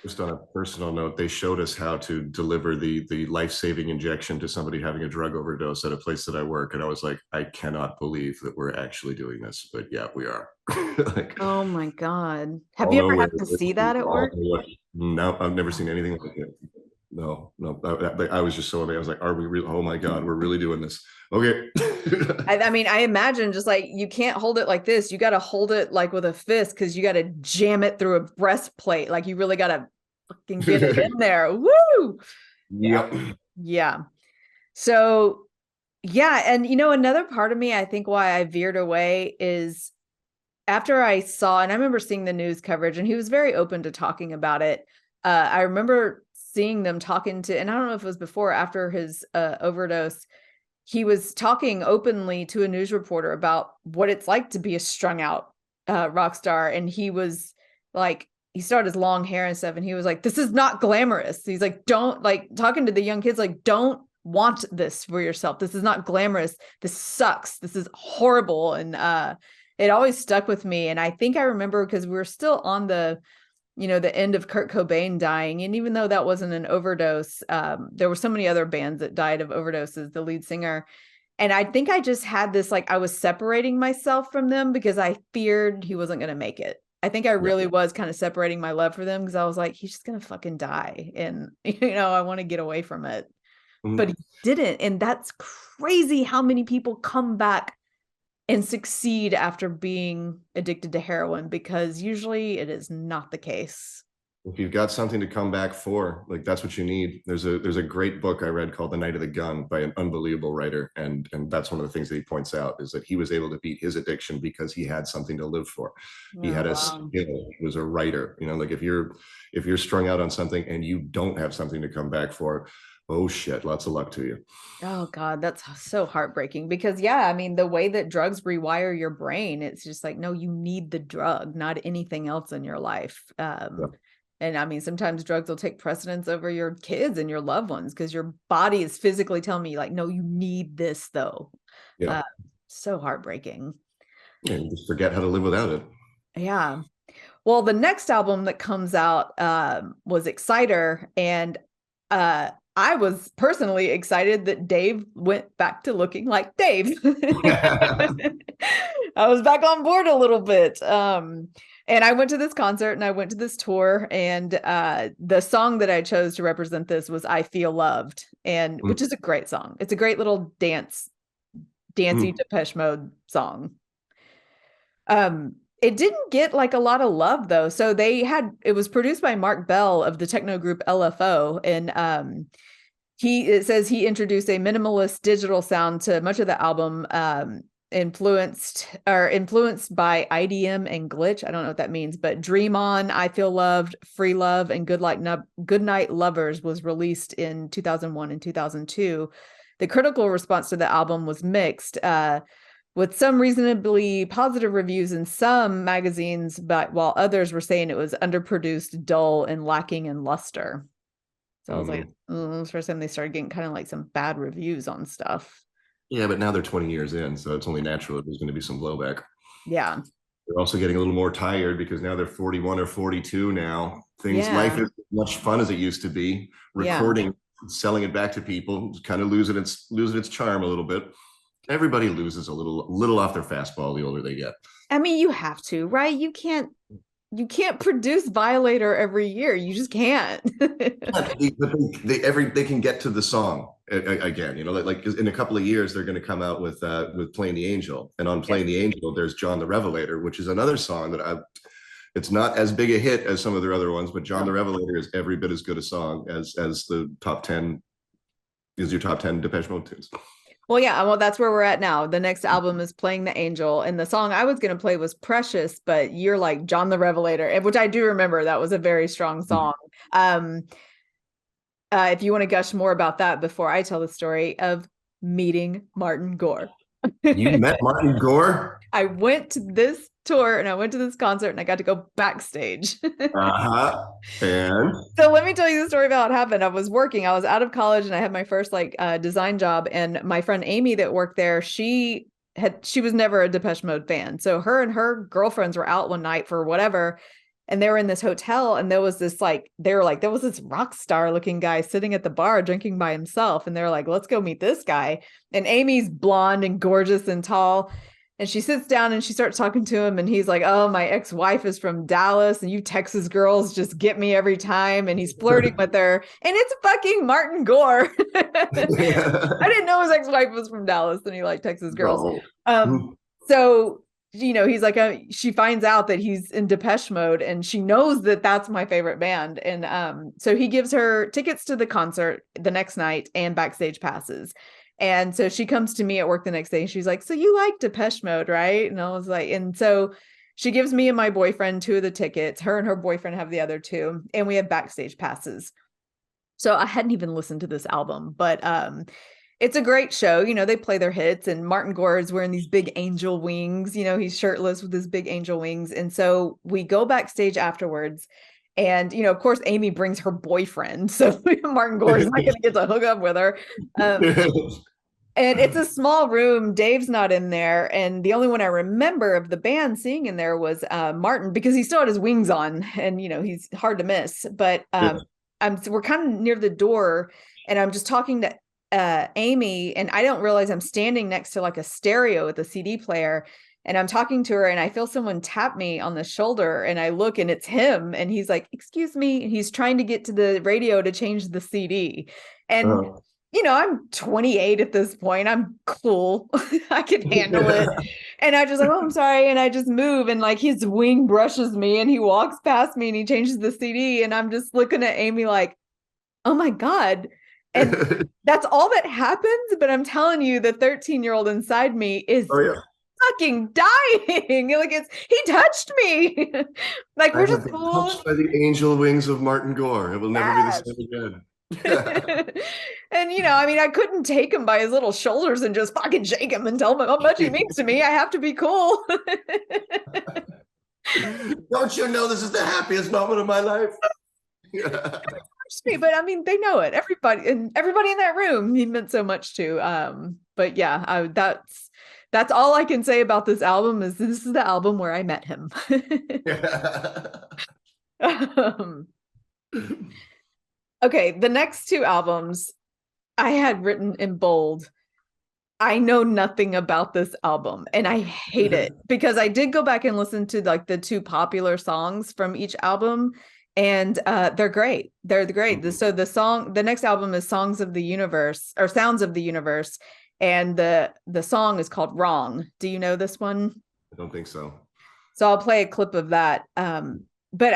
Just on a personal note, they showed us how to deliver the life-saving injection to somebody having a drug overdose at a place that I work, and I was like, I cannot believe that we're actually doing this, but yeah, we are. Like, Oh my God. Have you ever had to see that at work? No, I've never seen anything like it. No, I was just so amazed. I was like, are we really? Oh my God, we're really doing this. Okay. I mean, I imagine just like you can't hold it like this. You got to hold it like with a fist because you got to jam it through a breastplate. Like you really got to fucking get it in there. Woo! Yep. Yeah. So, yeah. And, another part of me, I think why I veered away is after I saw, and I remember seeing the news coverage, and he was very open to talking about it. I remember seeing them talking to, and I don't know if it was before or after his overdose, he was talking openly to a news reporter about what it's like to be a strung out rock star. And he was like, he started his long hair and stuff. And he was like, this is not glamorous. He's like, don't, like, talking to the young kids, like, don't want this for yourself. This is not glamorous. This sucks. This is horrible. And it always stuck with me. And I think I remember because we were still on the end of Kurt Cobain dying. And even though that wasn't an overdose, there were so many other bands that died of overdoses, the lead singer. And I think I just had this, like, I was separating myself from them because I feared he wasn't going to make it. I think I really was kind of separating my love for them because I was like, he's just going to fucking die. And, I want to get away from it. Mhm. But he didn't. And that's crazy how many people come back and succeed after being addicted to heroin, because usually it is not the case. If you've got something to come back for, like, that's what you need. There's a great book I read called The Night of the Gun by an unbelievable writer, and that's one of the things that he points out is that he was able to beat his addiction because he had something to live for. He had a skill. He was a writer. Like if you're strung out on something and you don't have something to come back for, oh shit, lots of luck to you. Oh God, that's so heartbreaking because I mean, the way that drugs rewire your brain, it's just like, no, you need the drug, not anything else in your life. And I mean, sometimes drugs will take precedence over your kids and your loved ones because your body is physically telling me like, no, you need this though. Yeah. So heartbreaking. Yeah, you just forget how to live without it. Yeah. Well, the next album that comes out was Exciter, and I was personally excited that Dave went back to looking like Dave. I was back on board a little bit. And I went to this concert and I went to this tour, and the song that I chose to represent this was I Feel Loved, and which is a great song. It's a great little dancey Depeche Mode song. It didn't get like a lot of love though. So it was produced by Mark Bell of the techno group LFO. And it says he introduced a minimalist digital sound to much of the album, influenced by IDM and glitch. I don't know what that means, but Dream On, I Feel Loved, Free Love, and Goodnight Lovers was released in 2001 and 2002. The critical response to the album was mixed, with some reasonably positive reviews in some magazines, but while others were saying it was underproduced, dull, and lacking in luster. So I was like, it was the first time they started getting kind of like some bad reviews on stuff. Yeah, but now they're 20 years in, so it's only natural that there's going to be some blowback. Yeah. They're also getting a little more tired because now they're 41 or 42 now. Life isn't as much fun as it used to be. Recording, selling it back to people, kind of losing its charm a little bit. Everybody loses a little off their fastball the older they get. I mean, you have to, right? You can't produce Violator every year. You just can't. They can get to the song again. Like in a couple of years they're going to come out with Playing the Angel, and on Playing the Angel there's John the Revelator, which is another song that It's not as big a hit as some of their other ones, but John the Oh. Revelator is every bit as good a song as the top 10 is your top 10 Depeche Mode tunes. Well, yeah, well, that's where we're at now. The next album is Playing the Angel, and the song I was going to play was Precious, but you're like John the Revelator, which I do remember. That was a very strong song. If you want to gush more about that before I tell the story of meeting Martin Gore. You met Martin Gore? I went to this tour and I went to this concert and I got to go backstage. And so let me tell you the story about how it happened. I was out of college and I had my first design job, and my friend Amy that worked there, she was never a Depeche Mode fan. So her and her girlfriends were out one night for whatever, and they were in this hotel, and there was this there was this rock star looking guy sitting at the bar drinking by himself, and they're like, let's go meet this guy. And Amy's blonde and gorgeous and tall, and she sits down and she starts talking to him, and he's like, oh, my ex-wife is from Dallas and you Texas girls just get me every time. And he's flirting with her, and it's fucking Martin Gore. I didn't know his ex-wife was from Dallas and he liked Texas girls. So, he's like, she finds out that he's in Depeche Mode, and she knows that that's my favorite band. And so he gives her tickets to the concert the next night and backstage passes. And so she comes to me at work the next day and she's like, so you like Depeche Mode, right? And I was like, and so she gives me and my boyfriend 2 of the tickets. Her and her boyfriend have the other 2, and we have backstage passes. So I hadn't even listened to this album, but it's a great show. They play their hits, and Martin Gore is wearing these big angel wings. He's shirtless with his big angel wings. And so we go backstage afterwards. And, of course, Amy brings her boyfriend. So Martin Gore is not going to get to hook up with her. And it's a small room. Dave's not in there. And the only one I remember of the band seeing in there was Martin, because he still had his wings on, and, he's hard to miss. But we're kind of near the door, and I'm just talking to Amy, and I don't realize I'm standing next to like a stereo with a CD player. And I'm talking to her, and I feel someone tap me on the shoulder, and I look, and it's him. And he's like, excuse me. And he's trying to get to the radio to change the CD. And, I'm 28 at this point. I'm cool. I can handle it. And I just like, oh, I'm sorry. And I just move, and like his wing brushes me, and he walks past me, and he changes the CD. And I'm just looking at Amy like, oh my God. And that's all that happens. But I'm telling you, the 13-year-old inside me is fucking dying. Like he touched me. Like we're just cool. Touched by the angel wings of Martin Gore. It will never be the same again. And I couldn't take him by his little shoulders and just fucking shake him and tell him how much he means to me. I have to be cool. Don't you know this is the happiest moment of my life? But they know it. Everybody in that room, he meant so much to. But yeah, that's all I can say about this album. Is this is the album where I met him. Okay, the next 2 albums I had written in bold. I know nothing about this album, and I hate it, because I did go back and listen to like the 2 popular songs from each album, and they're great. They're great. So the next album is Songs of the Universe, or Sounds of the Universe, and the song is called Wrong. Do you know this one? I don't think so. So I'll play a clip of that. But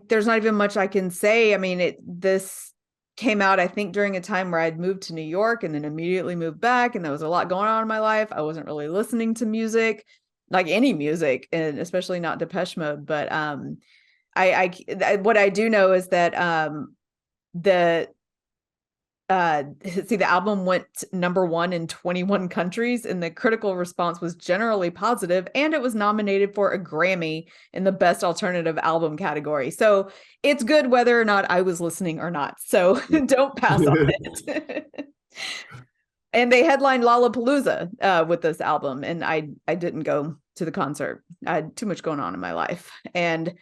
there's not even much I can say. This came out, I think, during a time where I'd moved to New York and then immediately moved back, and there was a lot going on in my life. I wasn't really listening to music, like any music, and especially not Depeche Mode. But what I do know is that the album went #1 in 21 countries, and the critical response was generally positive, and it was nominated for a Grammy in the Best Alternative Album category. So it's good whether or not I was listening or not. So don't pass on it. And they headlined Lollapalooza with this album, and I didn't go to the concert. I had too much going on in my life. And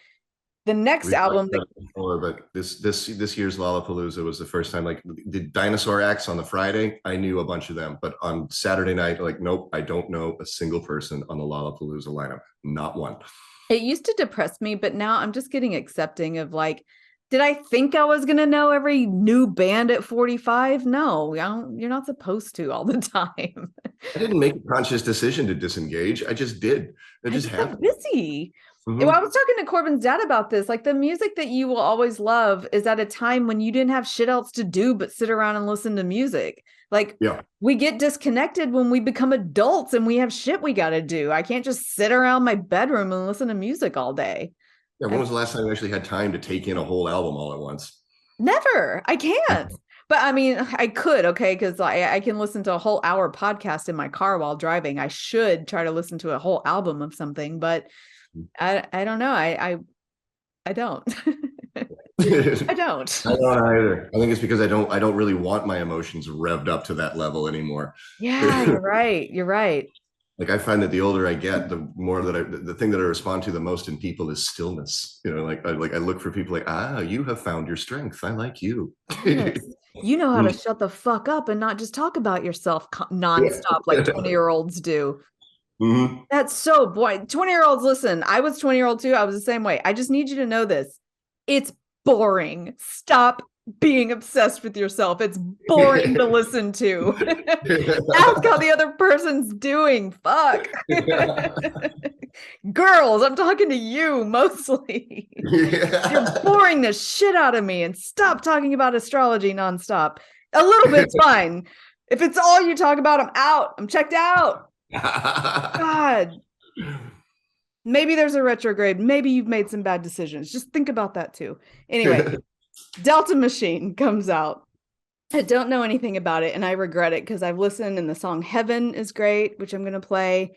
the next album before, but this year's Lollapalooza was the first time, like, the dinosaur acts on the Friday, I knew a bunch of them, but on Saturday night, like, nope, I don't know a single person on the Lollapalooza lineup, not one. It used to depress me, but now I'm just getting accepting of like, did I think I was going to know every new band at 45? No, you're not supposed to all the time. I didn't make a conscious decision to disengage. I just did. It just happened. Busy. Well, I was talking to Corbin's dad about this. Like, the music that you will always love is at a time when you didn't have shit else to do but sit around and listen to music. Like, we get disconnected when we become adults and we have shit we got to do. I can't just sit around my bedroom and listen to music all day. Yeah, when was the last time you actually had time to take in a whole album all at once? Never. I can't. But I mean, I could, okay, because I can listen to a whole hour podcast in my car while driving. I should try to listen to a whole album of something, but I don't know. I don't. I don't. I don't either. I think it's because I don't really want my emotions revved up to that level anymore. Yeah, you're right. You're right. Like, I find that the older I get, the more that the thing that I respond to the most in people is stillness. You know, like I look for people like, you have found your strength. I like you. Yes. You know how to shut the fuck up and not just talk about yourself nonstop like 20-year-olds do. That's so, boy, 20-year-olds, listen, I was 20-year-old too. I was the same way. I just need you to know this. It's boring. Stop being obsessed with yourself. It's boring to listen to. Ask how the other person's doing. Fuck. Girls, I'm talking to you mostly. You're boring the shit out of me, and stop talking about astrology nonstop. A little bit's fine. If it's all you talk about, I'm out. I'm checked out. God. Maybe there's a retrograde. Maybe you've made some bad decisions. Just think about that too. Anyway, Delta Machine comes out. I don't know anything about it, and I regret it because I've listened, and the song Heaven is great, which I'm going to play.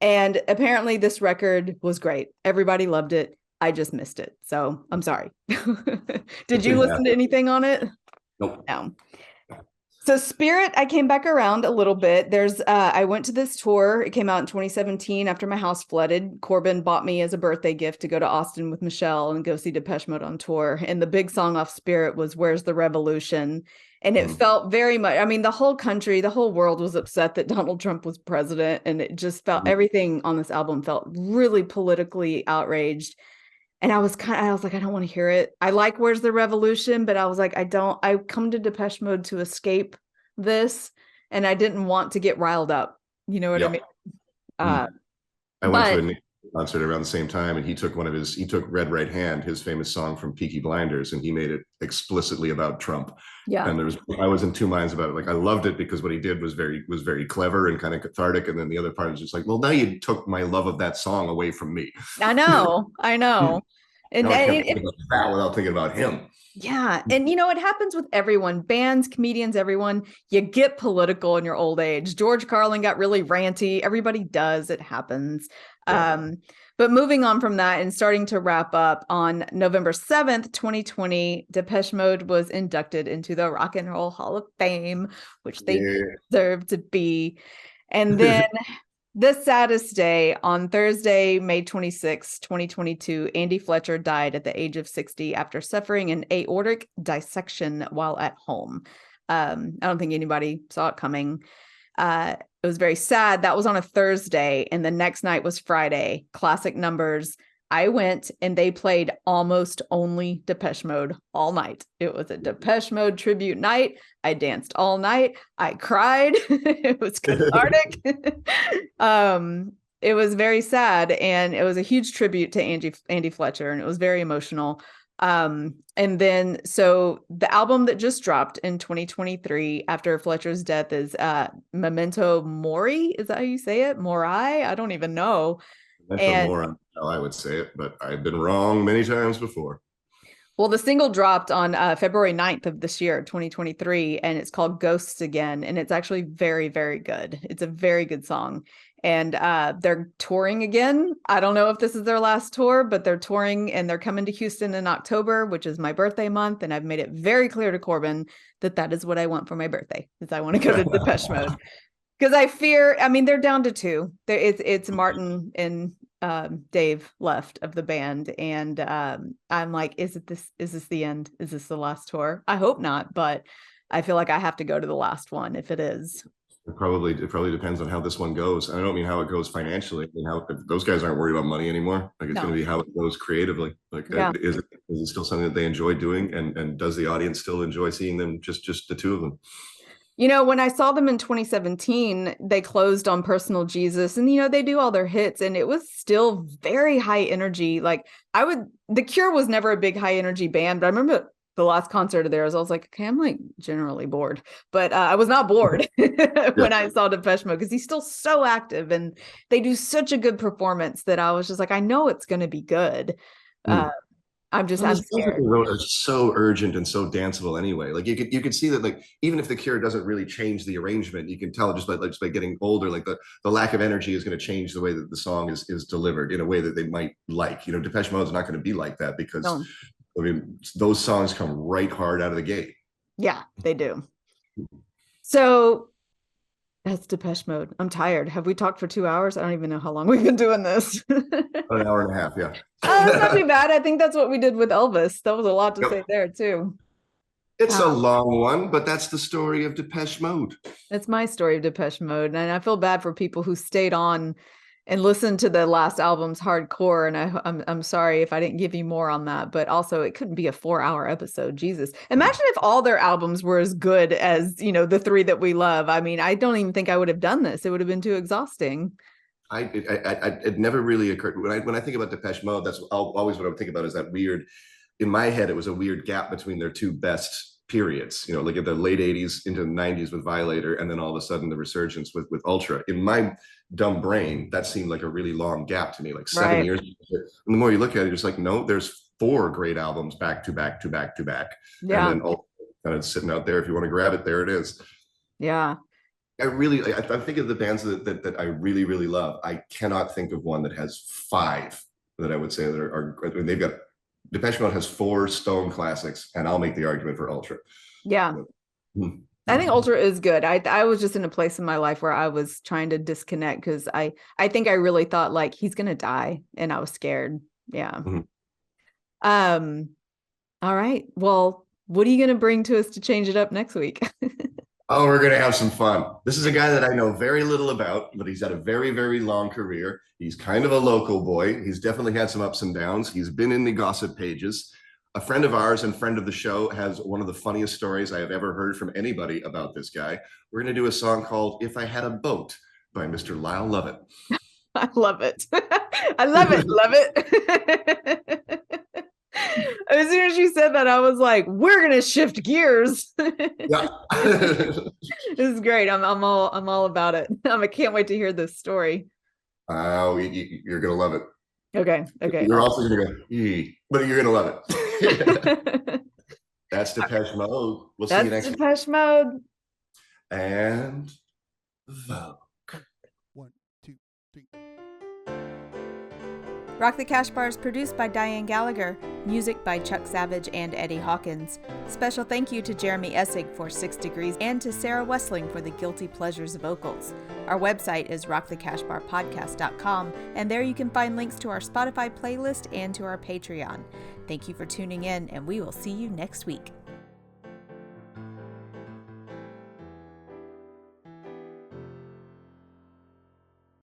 And apparently this record was great. Everybody loved it. I just missed it. So I'm sorry. Did you listen to anything on it? Nope. No. So Spirit, I came back around a little bit. I went to this tour. It came out in 2017 after my house flooded. Corbin bought me as a birthday gift to go to Austin with Michelle and go see Depeche Mode on tour. And the big song off Spirit was Where's the Revolution? And it felt very much, I mean, the whole country, the whole world was upset that Donald Trump was president. And it just felt, everything on this album felt really politically outraged. And I was like, I don't want to hear it. I like Where's the Revolution, but I was like, I come to Depeche Mode to escape this. And I didn't want to get riled up. You know what I mean? I went to a Nick concert around the same time, and he took Red Right Hand, his famous song from Peaky Blinders, and he made it explicitly about Trump. Yeah. And I was in two minds about it. Like, I loved it because what he did was very clever and kind of cathartic. And then the other part was just like, well, now you took my love of that song away from me. I know. And I can't think about that without thinking about him. Yeah. And you know, it happens with everyone, bands, comedians, everyone. You get political in your old age. George Carlin got really ranty. Everybody does. It happens. Yeah. But moving on from that and starting to wrap up, on November 7th, 2020, Depeche Mode was inducted into the Rock and Roll Hall of Fame, which they deserve to be. And then the saddest day, on Thursday, May 26, 2022, Andy Fletcher died at the age of 60 after suffering an aortic dissection while at home. I don't think anybody saw it coming. It was very sad. That was on a Thursday, and the next night was Friday. Classic Numbers. I went, and they played almost only Depeche Mode all night. It was a Depeche Mode tribute night. I danced all night. I cried. It was cathartic. It was very sad, and it was a huge tribute to Andy Fletcher, and it was very emotional. And then, so the album that just dropped in 2023 after Fletcher's death is Memento Mori. Is that how you say it? Mori? I don't even know. Memento Mori, I would say it, but I've been wrong many times before. Well, the single dropped on February 9th of this year, 2023, and it's called Ghosts Again. And it's actually very, very good. It's a very good song. And they're touring again. I don't know if this is their last tour, but they're touring, and they're coming to Houston in October, which is my birthday month. And I've made it very clear to Corbin that is what I want for my birthday, is I want to go to Depeche Mode. Because they're down to two. It's Martin and Dave left of the band. And I'm like, is this the end? Is this the last tour? I hope not, but I feel like I have to go to the last one if it is. It probably depends on how this one goes. I don't mean how it goes financially. I mean, how those guys aren't worried about money anymore. Like, it's going to be how it goes creatively. Like, is it still something that they enjoy doing, and does the audience still enjoy seeing them, just the two of them? When I saw them in 2017, they closed on Personal Jesus, and they do all their hits, and it was still very high energy. Like The Cure was never a big high energy band, but I remember the last concert of theirs, I was like, okay, I'm like generally bored, but I was not bored when I saw Depeche Mode, because he's still so active and they do such a good performance that I was just like, I know it's going to be good. I'm scared. They wrote are so urgent and so danceable anyway. Like you could see that, like, even if the Cure doesn't really change the arrangement, you can tell just by getting older, like the lack of energy is going to change the way that the song is delivered in a way that they might like. Depeche Mode is not going to be like that, because I mean, those songs come right hard out of the gate. Yeah, they do. So that's Depeche Mode. I'm tired. Have we talked for 2 hours? I don't even know how long we've been doing this. An hour and a half, yeah. That's not too bad. I think that's what we did with Elvis. That was a lot to say there too. It's a long one, but that's the story of Depeche Mode. It's my story of Depeche Mode. And I feel bad for people who stayed on and listened to the last album's hardcore. And I'm sorry if I didn't give you more on that, but also it couldn't be a 4-hour episode. Jesus. Imagine if all their albums were as good as, the 3 that we love. I mean, I don't even think I would have done this. It would have been too exhausting. It never really occurred when I think about Depeche Mode. That's always what I would think about, is that weird, in my head, it was a weird gap between their 2 best periods, like in the late 80s into the 90s with Violator, and then all of a sudden the resurgence with Ultra. In my dumb brain, that seemed like a really long gap to me, like 7 years. And the more you look at it, you're just like, no, there's 4 great albums back to back to back to back. Yeah. And then kind of sitting out there, if you want to grab it, there it is. Yeah. I think of the bands that I really, really love. I cannot think of one that has 5 that I would say that are I mean, they've got, Depeche Mode has 4 stone classics, and I'll make the argument for Ultra. Yeah. I think Ultra is good. I was just in a place in my life where I was trying to disconnect, because I think I really thought, like, he's going to die, and I was scared. Yeah. All right. Well, what are you going to bring to us to change it up next week? Oh, we're going to have some fun. This is a guy that I know very little about, but he's had a very, very long career. He's kind of a local boy. He's definitely had some ups and downs. He's been in the gossip pages. A friend of ours and friend of the show has one of the funniest stories I have ever heard from anybody about this guy. We're going to do a song called If I Had a Boat by Mr. Lyle Lovett. I love it. I love it. Love it. As soon as you said that, I was like, we're going to shift gears. Yeah. This is great. I'm all about it. I can't wait to hear this story. Oh, you're going to love it. Okay. You're also going to go, but you're going to love it. That's Depeche Mode. We'll see you next week. Depeche Mode. And vote. 1, 2, 3. Rock the Cash Bar is produced by Dianne Gallagher, music by Chuck Savage and Eddie Hawkins. Special thank you to Jeremy Essig for 6 Degrees and to Sarah Wessling for the Guilty Pleasures vocals. Our website is rockthecashbarpodcast.com, and there you can find links to our Spotify playlist and to our Patreon. Thank you for tuning in, and we will see you next week.